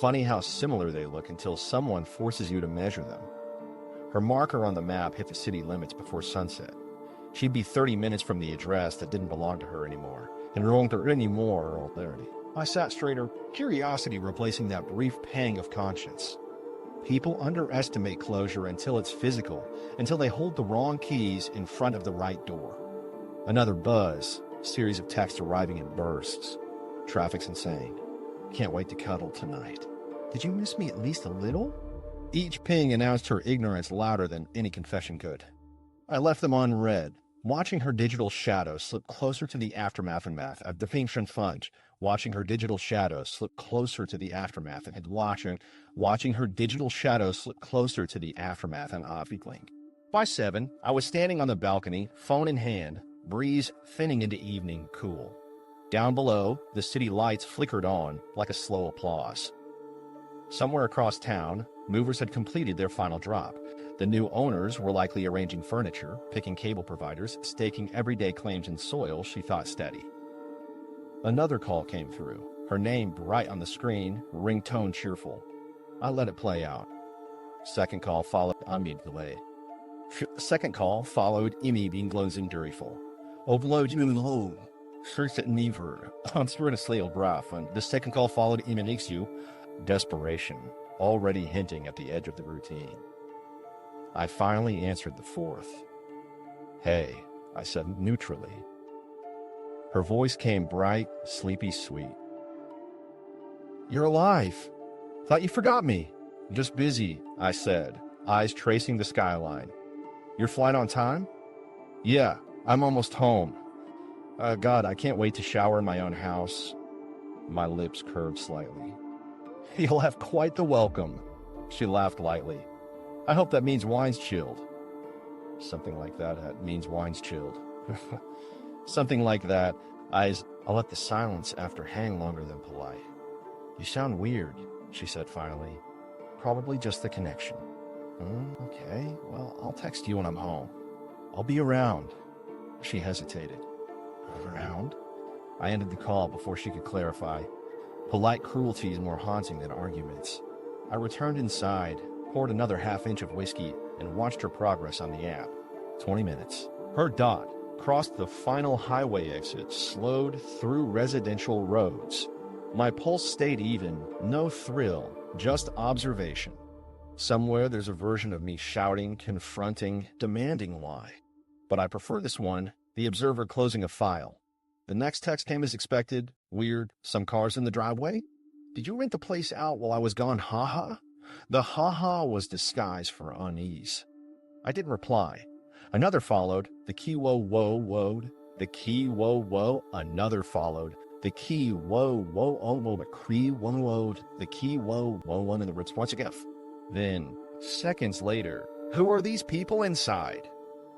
Funny how similar they look until someone forces you to measure them. Her marker on the map hit the city limits before sunset. She'd be 30 minutes from the address that didn't belong to her anymore, and wronged her anymore already. I sat straighter, curiosity replacing that brief pang of conscience. People underestimate closure until it's physical, until they hold the wrong keys in front of the right door. Another buzz, series of texts arriving in bursts. Traffic's insane. Can't wait to cuddle tonight. Did you miss me at least a little? Each ping announced her ignorance louder than any confession could. I left them unread, watching her digital shadow slip closer to the aftermath of the Finchen Fudge, watching her digital shadow slip closer to the aftermath and watching her digital shadow slip closer to the aftermath and AmIWrongHere. By 7, I was standing on the balcony, phone in hand, breeze thinning into evening cool. Down below, the city lights flickered on like a slow applause. Somewhere across town, movers had completed their final drop. The new owners were likely arranging furniture, picking cable providers, staking everyday claims in soil she thought steady. Another call came through, her name bright on the screen, ringtone cheerful. I let it play out. Second call followed immediately. Second call followed being duriful. Overload you search at never. I'm sure to slay braff, and the second call followed you. Desperation, already hinting at the edge of the routine. I finally answered the fourth. Hey, I said neutrally. Her voice came bright, sleepy sweet. You're alive. Thought you forgot me. Just busy, I said, eyes tracing the skyline. Your flight on time? Yeah, I'm almost home. God, I can't wait to shower in my own house. My lips curved slightly. You'll have quite the welcome. She laughed lightly. I hope that means wine's chilled. Something like that means wine's chilled. Something like that. I'll let the silence after hang longer than polite. You sound weird, she said finally. Probably just the connection. Okay, well, I'll text you when I'm home. I'll be around. She hesitated. Around? I ended the call before she could clarify. Polite cruelty is more haunting than arguments. I returned inside, poured another half-inch of whiskey, and watched her progress on the app. 20 minutes. Her dot crossed the final highway exit, slowed through residential roads. My pulse stayed even, no thrill, just observation. Somewhere there's a version of me shouting, confronting, demanding why. But I prefer this one, the observer closing a file. The next text came as expected, weird, some cars in the driveway. Did you rent the place out while I was gone, haha? The haha was disguise for unease. I didn't reply. Another followed, the key woed, the key woe, another followed, the key woe, the key woed, the key woe, and the response again. Then, seconds later, who are these people inside?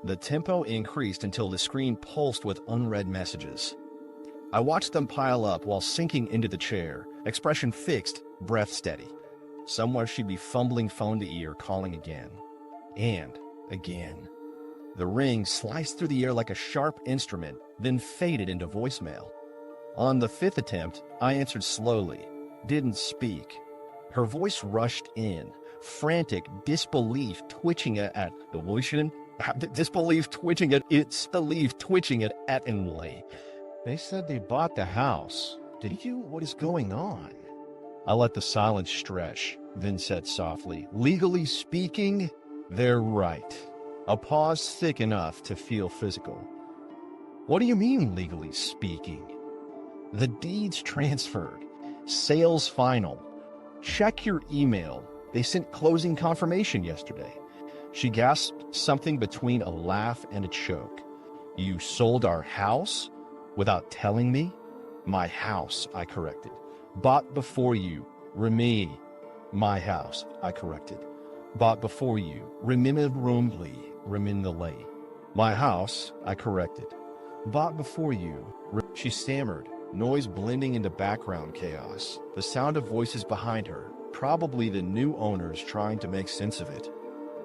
The tempo increased until the screen pulsed with unread messages. I watched them pile up while sinking into the chair, expression fixed, breath steady. Somewhere she'd be fumbling phone to ear, calling again. And again. The ring sliced through the air like a sharp instrument, then faded into voicemail. On the fifth attempt, I answered slowly, didn't speak. Her voice rushed in, frantic disbelief twitching at the voice, disbelief twitching at its belief twitching it at inlay. They said they bought the house. Did you? What is going on? I let the silence stretch, then said softly, legally speaking, they're right. A pause thick enough to feel physical. What do you mean, legally speaking? The deed's transferred. Sales final. Check your email. They sent closing confirmation yesterday. She gasped something between a laugh and a choke. You sold our house? Without telling me? My house, I corrected. Bought before you. Remy. My house, I corrected. Bought before you. Remember roomly. Remin the lay. My house, I corrected. Bought before you. She stammered, noise blending into background chaos. The sound of voices behind her, probably the new owners trying to make sense of it.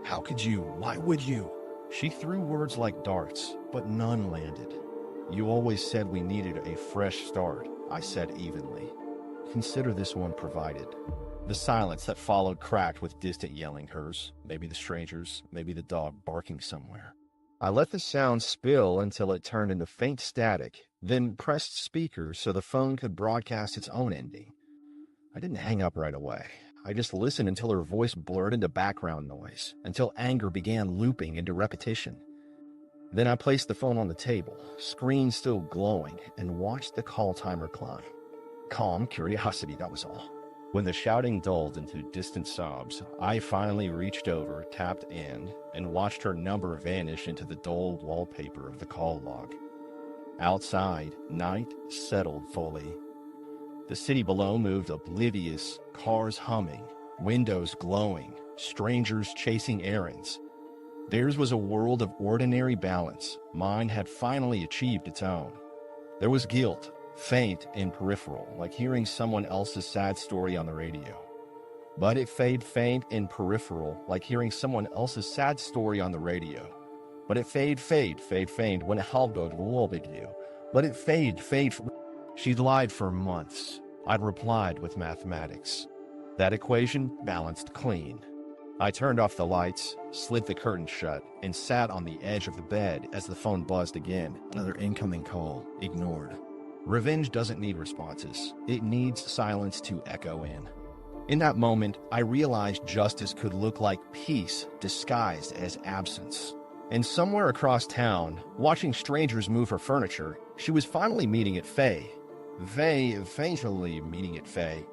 How could you? Why would you? She threw words like darts, but none landed. You always said we needed a fresh start, I said evenly. Consider this one provided. The silence that followed cracked with distant yelling, hers, maybe the strangers, maybe the dog barking somewhere. I let the sound spill until it turned into faint static, then pressed speaker so the phone could broadcast its own ending. I didn't hang up right away. I just listened until her voice blurred into background noise, until anger began looping into repetition. Then I placed the phone on the table, screen still glowing, and watched the call timer climb. Calm curiosity, that was all. When the shouting dulled into distant sobs, I finally reached over, tapped end, and watched her number vanish into the dull wallpaper of the call log. Outside, night settled fully. The city below moved oblivious, cars humming, windows glowing, strangers chasing errands. Theirs was a world of ordinary balance. Mine had finally achieved its own. There was guilt, faint and peripheral, like hearing someone else's sad story on the radio. But it fade faint and peripheral, like hearing someone else's sad story on the radio. But it fade faint when it halved will big deal. But it fade. She'd lied for months. I'd replied with mathematics. That equation balanced clean. I turned off the lights, slid the curtains shut, and sat on the edge of the bed as the phone buzzed again. Another incoming call, ignored. Revenge doesn't need responses. It needs silence to echo in. In that moment, I realized justice could look like peace disguised as absence. And somewhere across town, watching strangers move her furniture, she was finally meeting at Faye. Faintly meeting at Faye.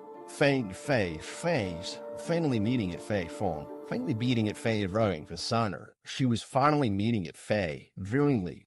Finally meeting at Faye phone. Finally beating at Faye rowing for Sonner. She was finally meeting at Faye, viewingly.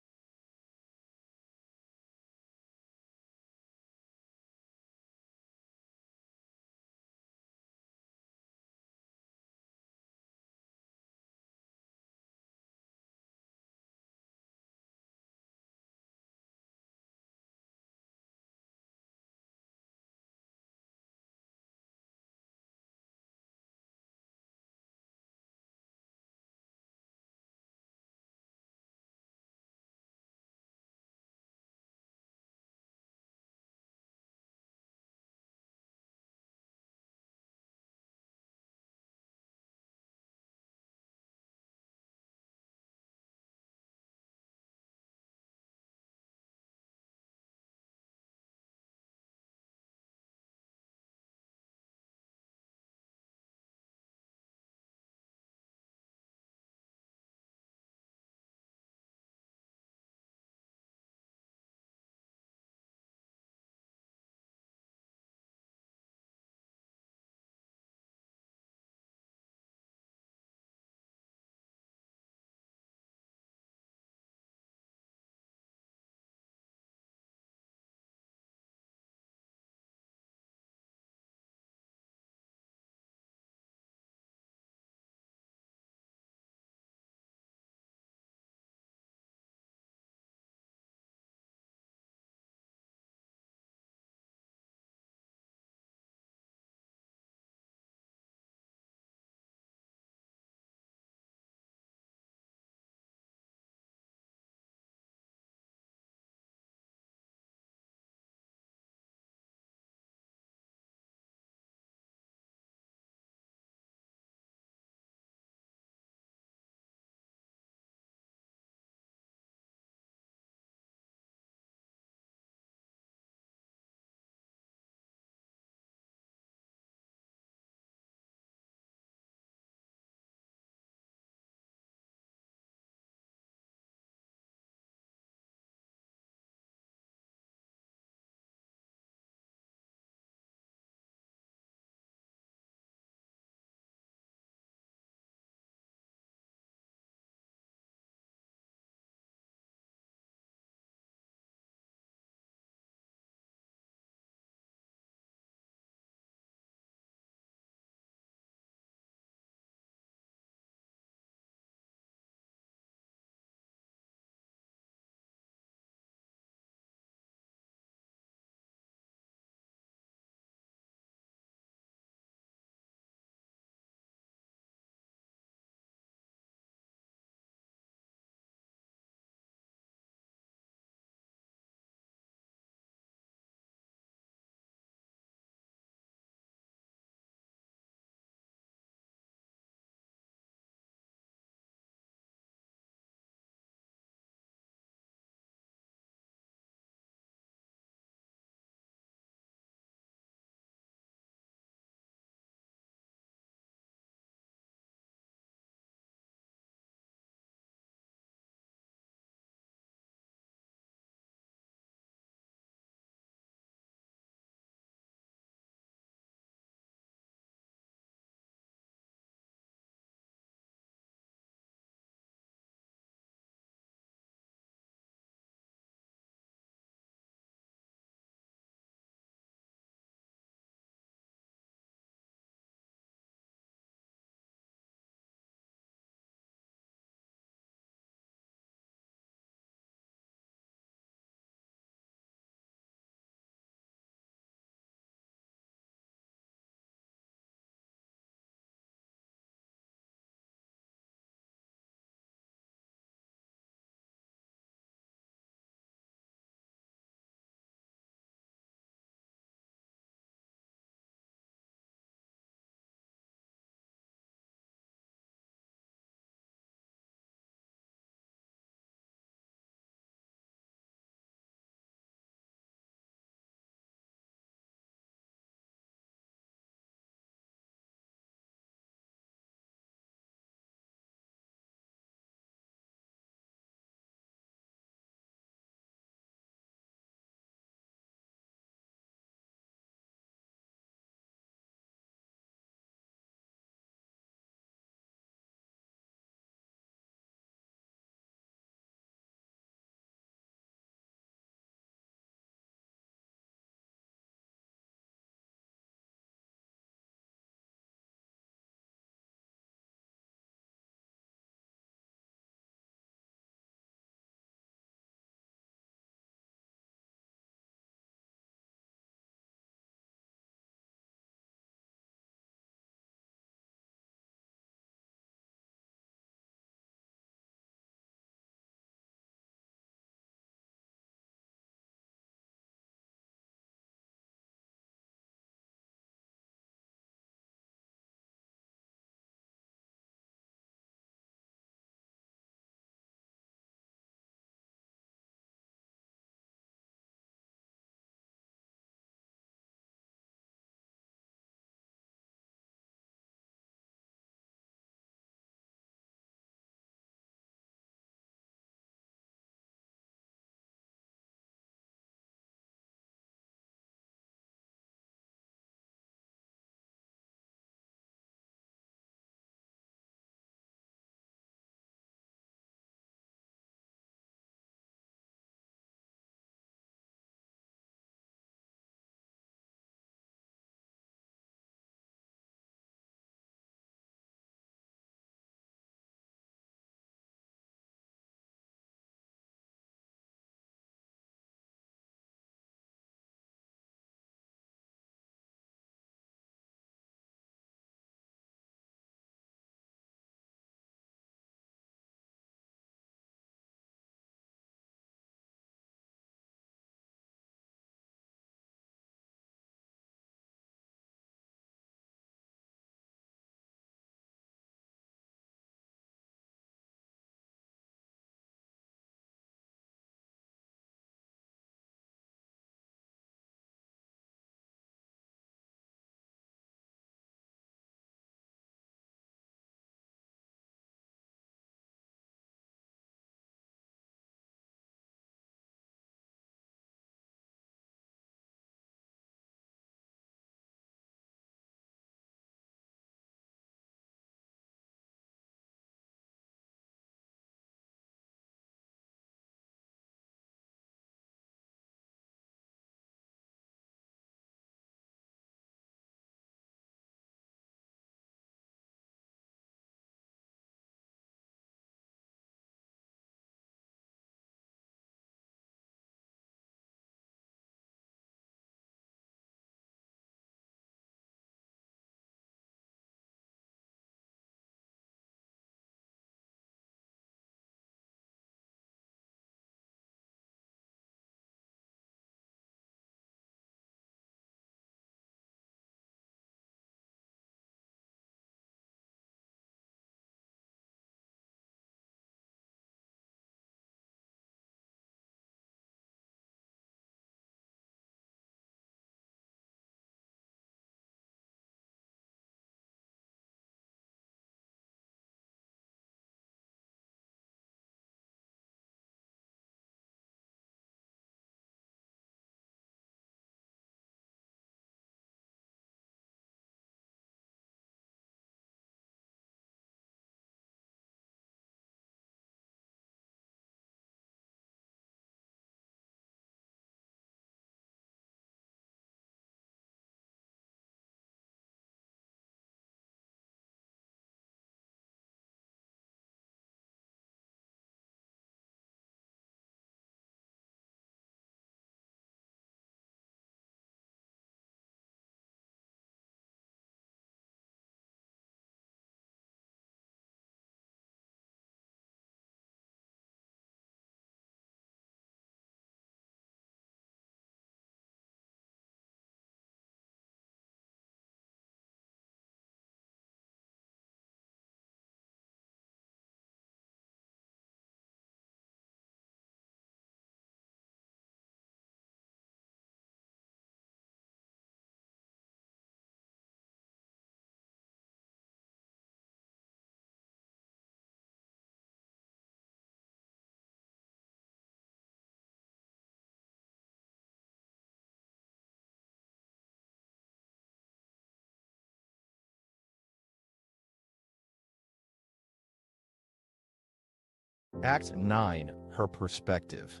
Act 9, Her Perspective.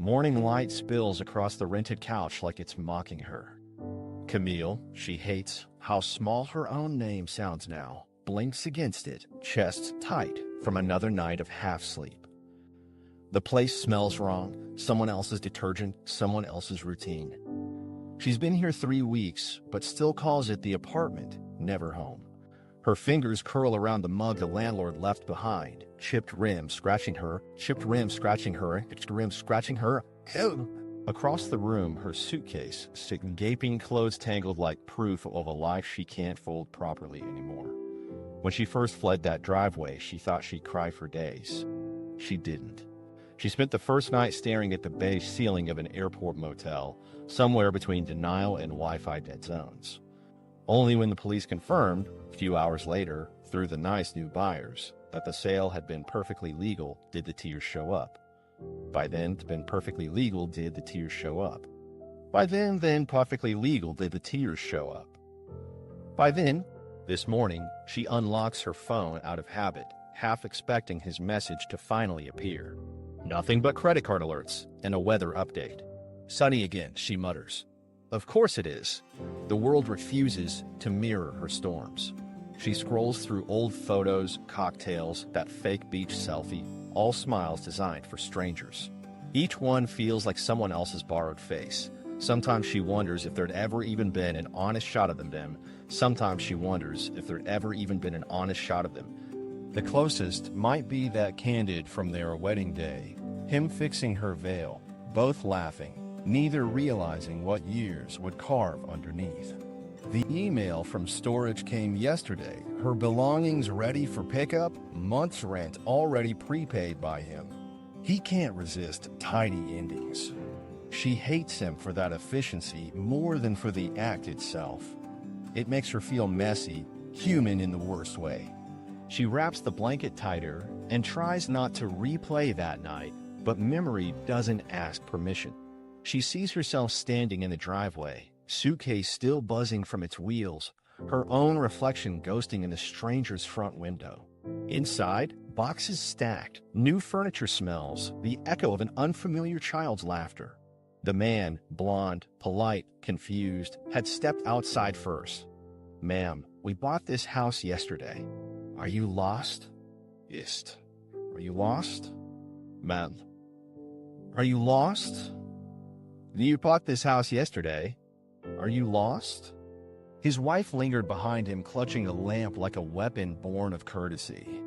Morning light spills across the rented couch like it's mocking her. Camille, she hates how small her own name sounds now, blinks against it, chest tight from another night of half-sleep. The place smells wrong, someone else's detergent, someone else's routine. She's been here 3 weeks, but still calls it the apartment, never home. Her fingers curl around the mug the landlord left behind, chipped rim scratching her, chipped rim scratching her, chipped rim scratching her. Ew. Across the room, her suitcase, sitting gaping, clothes tangled like proof of a life she can't fold properly anymore. When she first fled that driveway, she thought she'd cry for days. She didn't. She spent the first night staring at the beige ceiling of an airport motel, somewhere between denial and Wi-Fi dead zones. Only when the police confirmed, a few hours later, through the nice new buyers, that the sale had been perfectly legal, did the tears show up. By then, it's been perfectly legal, did the tears show up. By then, perfectly legal, did the tears show up. By then, this morning, she unlocks her phone out of habit, half expecting his message to finally appear. Nothing but credit card alerts and a weather update. Sunny again, she mutters. Of course it is. The world refuses to mirror her storms. She scrolls through old photos, cocktails, that fake beach selfie, all smiles designed for strangers. Each one feels like someone else's borrowed face. Sometimes she wonders if there'd ever even been an honest shot of them. Sometimes she wonders if there'd ever even been an honest shot of them. The closest might be that candid from their wedding day, him fixing her veil, both laughing, neither realizing what years would carve underneath. The email from storage came yesterday, her belongings ready for pickup, month's rent already prepaid by him. He can't resist tidy endings. She hates him for that efficiency more than for the act itself. It makes her feel messy, human in the worst way. She wraps the blanket tighter and tries not to replay that night, but memory doesn't ask permission. She sees herself standing in the driveway, suitcase still buzzing from its wheels, her own reflection ghosting in the stranger's front window. Inside, boxes stacked, new furniture smells, the echo of an unfamiliar child's laughter. The man, blonde, polite, confused, had stepped outside first. Ma'am, we bought this house yesterday. Are you lost? Ist. Are you lost? Ma'am. Are you lost? You bought this house yesterday. Are you lost? His wife lingered behind him, clutching a lamp like a weapon born of courtesy.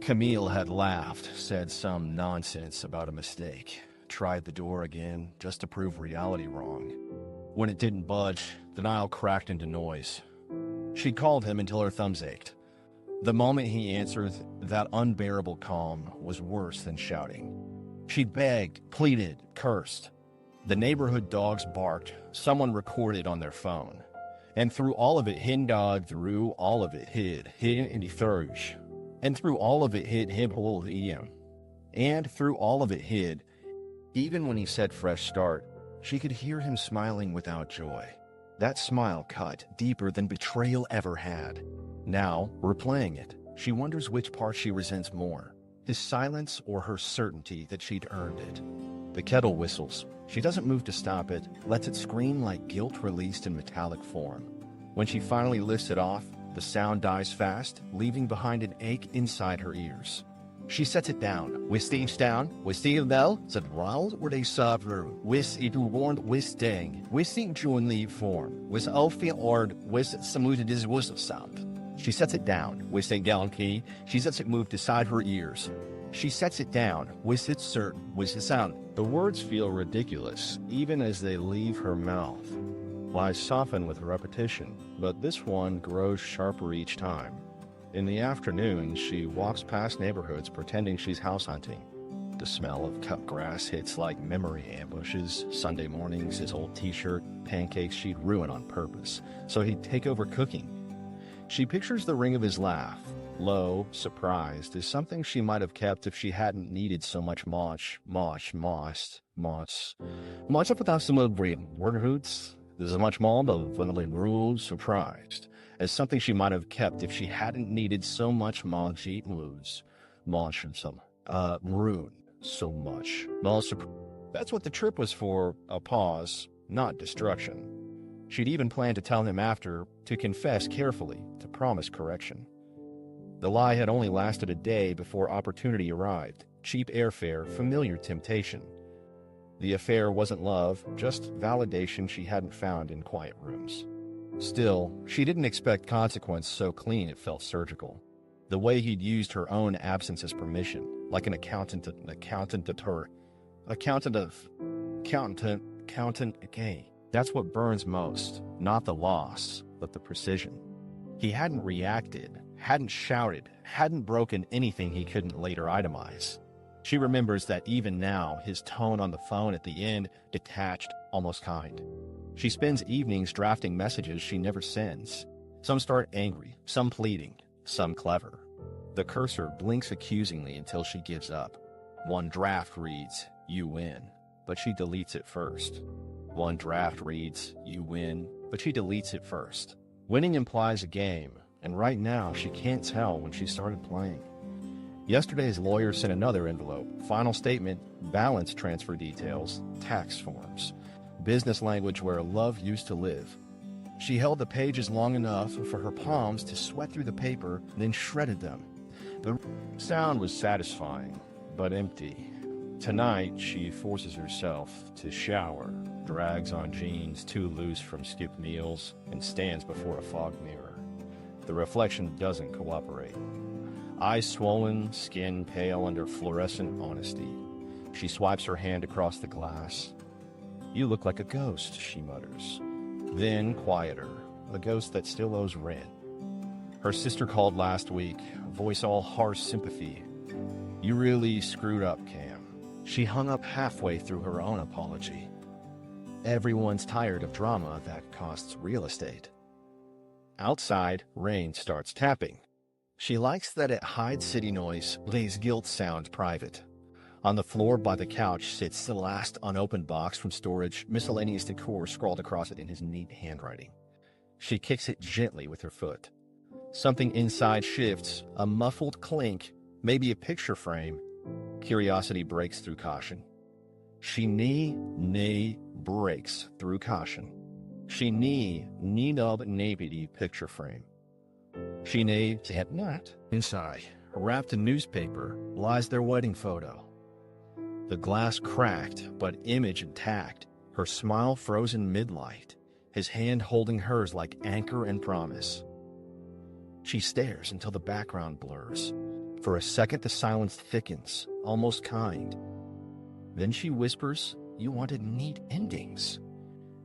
Camille had laughed, said some nonsense about a mistake, tried the door again just to prove reality wrong. When it didn't budge, denial cracked into noise. She called him until her thumbs ached. The moment he answered, that unbearable calm was worse than shouting. She begged, pleaded, cursed. The neighborhood dogs barked, someone recorded on their phone. And through all of it, hid dog, through all of it, hid in the thurge. And through all of it, hid him whole EM. And through all of it, hid, even when he said fresh start, she could hear him smiling without joy. That smile cut deeper than betrayal ever had. Now, replaying it, she wonders which part she resents more, his silence or her certainty that she'd earned it. The kettle whistles. She doesn't move to stop it, lets it scream like guilt released in metallic form. When she finally lifts it off, the sound dies fast, leaving behind an ache inside her ears. She sets it down. Wisting down, wisting bell, said round or they serve wis it warned wisting, wisting jointly form, wis alfie ord, wis samuted is was sound. She sets it down, wisting down key, she sets it move beside her ears. She sets it down, wis it certain, wis it sound. The words feel ridiculous, even as they leave her mouth. Lies soften with repetition, but this one grows sharper each time. In the afternoon, she walks past neighborhoods pretending she's house hunting. The smell of cut grass hits like memory ambushes. Sunday mornings, his old t-shirt, pancakes she'd ruin on purpose, so he'd take over cooking. She pictures the ring of his laugh, low, surprised, is something she might have kept if she hadn't needed so much much without some of the word hoots. There's a much more, but fundamentally rules surprised. As something she might have kept if she hadn't needed so much mosh eat moves. Mosh and some. ruin so much. That's what the trip was for, a pause, not destruction. She'd even planned to tell him after, to confess carefully, to promise correction. The lie had only lasted a day before opportunity arrived. Cheap airfare, familiar temptation. The affair wasn't love, just validation she hadn't found in quiet rooms. Still, she didn't expect consequence so clean it felt surgical. The way he'd used her own absence as permission, like an accountant, okay. That's what burns most, not the loss, but the precision. He hadn't reacted, hadn't shouted, hadn't broken anything he couldn't later itemize. She remembers that even now, his tone on the phone at the end, detached, almost kind. She spends evenings drafting messages she never sends. Some start angry, some pleading, some clever. The cursor blinks accusingly until she gives up. One draft reads, "You win," but she deletes it first. One draft reads, "You win," but she deletes it first. Winning implies a game, and right now she can't tell when she started playing. Yesterday's lawyer sent another envelope, final statement, balance transfer details, tax forms, business language where love used to live. She held the pages long enough for her palms to sweat through the paper, then shredded them. The sound was satisfying, but empty. Tonight, she forces herself to shower, drags on jeans too loose from skipped meals, and stands before a fog mirror. The reflection doesn't cooperate. Eyes swollen, skin pale under fluorescent honesty. She swipes her hand across the glass. "You look like a ghost," she mutters. Then, quieter, a ghost that still owes rent. Her sister called last week, voice all harsh sympathy. "You really screwed up, Cam." She hung up halfway through her own apology. Everyone's tired of drama that costs real estate. Outside, rain starts tapping. She likes that it hides city noise, lays guilt sounds private. On the floor by the couch sits the last unopened box from storage, miscellaneous decor scrawled across it in his neat handwriting. She kicks it gently with her foot. Something inside shifts, a muffled clink, maybe a picture frame. Curiosity breaks through caution. She breaks through caution. She nub napity picture frame. She had not. Inside, wrapped in newspaper, lies their wedding photo. The glass cracked, but image intact, her smile frozen mid-light, his hand holding hers like anchor and promise. She stares until the background blurs. For a second, the silence thickens, almost kind. Then she whispers, "You wanted neat endings.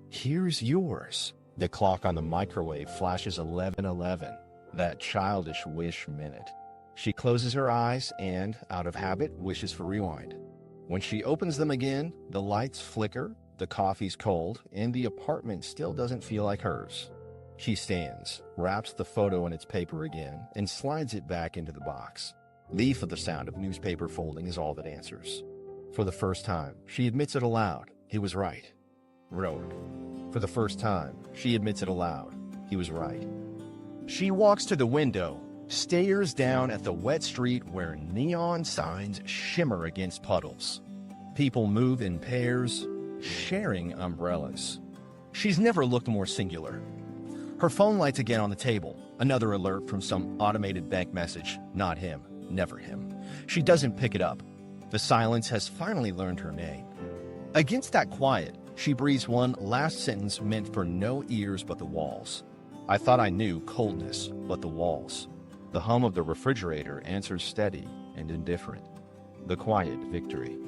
Here's yours." The clock on the microwave flashes 11:11, that childish wish minute. She closes her eyes and, out of habit, wishes for rewind. When she opens them again, the lights flicker, the coffee's cold, and the apartment still doesn't feel like hers. She stands, wraps the photo in its paper again, and slides it back into the box. The sound of newspaper folding is all that answers. For the first time, she admits it aloud. He was right. Road. For the first time, she admits it aloud. He was right. She walks to the window, stares down at the wet street where neon signs shimmer against puddles. People move in pairs, sharing umbrellas. She's never looked more singular. Her phone lights again on the table. Another alert from some automated bank message. Not him. Never him. She doesn't pick it up. The silence has finally learned her name. Against that quiet, she breathes one last sentence meant for no ears but the walls. I thought I knew coldness, but the walls. The hum of the refrigerator answers steady and indifferent. The quiet victory.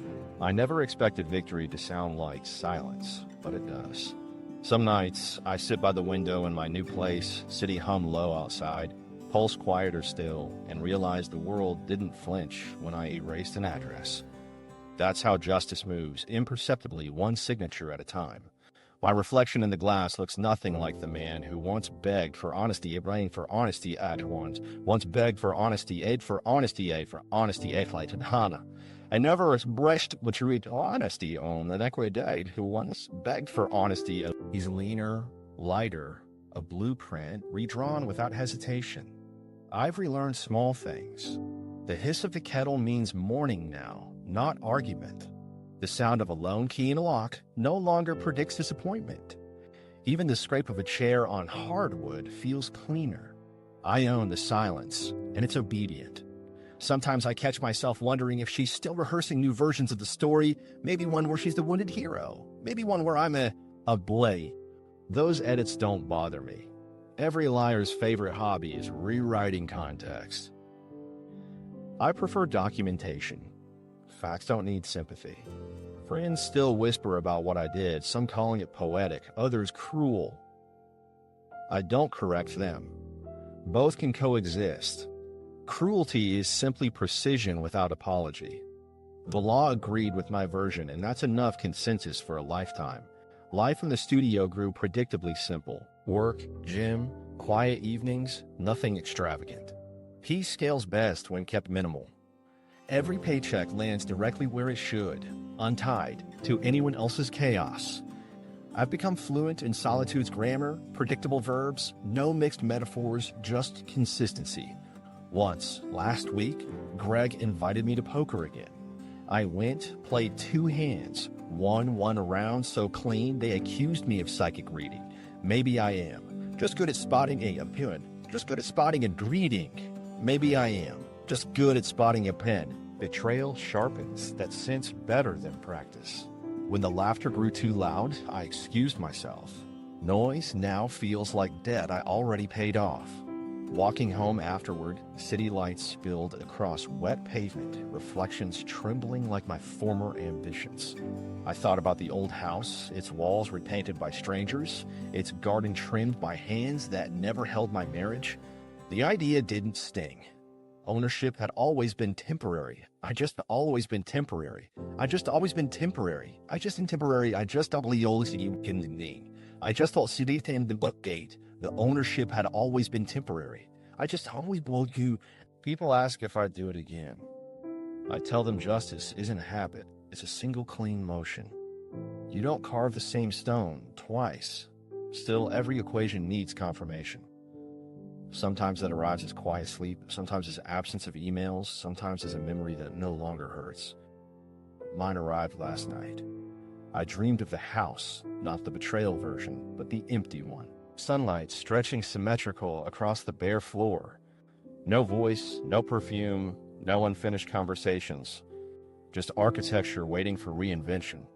I never expected victory to sound like silence, but it does. Some nights, I sit by the window in my new place, city hum low outside, pulse quieter still, and realize the world didn't flinch when I erased an address. That's how justice moves, imperceptibly, one signature at a time. My reflection in the glass looks nothing like the man who once begged for honesty, praying for honesty at once begged for honesty, aid for honesty, like Hana. I never expressed what you read honesty on the next day who once begged for honesty. He's leaner, lighter, a blueprint redrawn without hesitation. I've relearned small things. The hiss of the kettle means morning now, not argument. The sound of a lone key in a lock no longer predicts disappointment. Even the scrape of a chair on hardwood feels cleaner. I own the silence, and it's obedient. Sometimes I catch myself wondering if she's still rehearsing new versions of the story, maybe one where she's the wounded hero, maybe one where I'm a blade. Those edits don't bother me. Every liar's favorite hobby is rewriting context. I prefer documentation. Facts don't need sympathy. Friends still whisper about what I did, some calling it poetic, others cruel. I don't correct them. Both can coexist. Cruelty is simply precision without apology. The law agreed with my version, and that's enough consensus for a lifetime. Life in the studio grew predictably simple. Work, gym, quiet evenings, nothing extravagant. Peace scales best when kept minimal. Every paycheck lands directly where it should, untied to anyone else's chaos. I've become fluent in Solitude's grammar, predictable verbs, no mixed metaphors, just consistency. Once, last week, Greg invited me to poker again. I went, played 2 hands, won one round so clean they accused me of psychic reading. Maybe I am. Just good at spotting just good at spotting a greeting. Maybe I am. Just good at spotting a pen. Betrayal sharpens that sense better than practice. When the laughter grew too loud, I excused myself. Noise now feels like debt I already paid off. Walking home afterward, city lights spilled across wet pavement, reflections trembling like my former ambitions. I thought about the old house, its walls repainted by strangers, its garden trimmed by hands that never held my marriage. The idea didn't sting. Ownership had always been temporary. I just always been temporary. I just always been temporary. I just always in the bookgate. The ownership had always been temporary. I just always will you. People ask if I'd do it again. I tell them justice isn't a habit. It's a single clean motion. You don't carve the same stone twice. Still, every equation needs confirmation. Sometimes that arrives as quiet sleep, sometimes as absence of emails, sometimes as a memory that no longer hurts. Mine arrived last night. I dreamed of the house, not the betrayal version, but the empty one. Sunlight stretching symmetrical across the bare floor. No voice, no perfume, no unfinished conversations. Just architecture waiting for reinvention.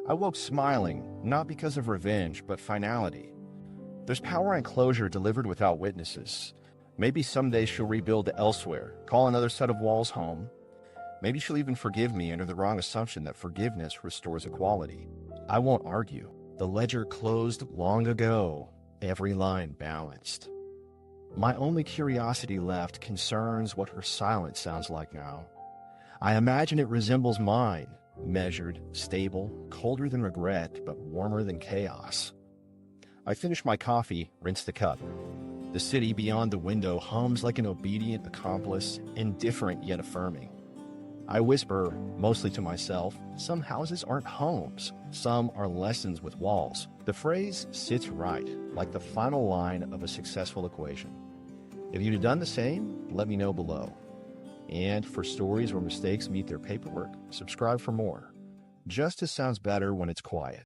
I woke smiling, not because of revenge, but finality. There's power in closure delivered without witnesses. Maybe someday she'll rebuild elsewhere, call another set of walls home. Maybe she'll even forgive me under the wrong assumption that forgiveness restores equality. I won't argue. The ledger closed long ago, every line balanced. My only curiosity left concerns what her silence sounds like now. I imagine it resembles mine, measured, stable, colder than regret, but warmer than chaos. I finish my coffee, rinse the cup. The city beyond the window hums like an obedient accomplice, indifferent yet affirming. I whisper, mostly to myself, some houses aren't homes. Some are lessons with walls. The phrase sits right, like the final line of a successful equation. If you'd have done the same, let me know below. And for stories where mistakes meet their paperwork, subscribe for more. Justice sounds better when it's quiet.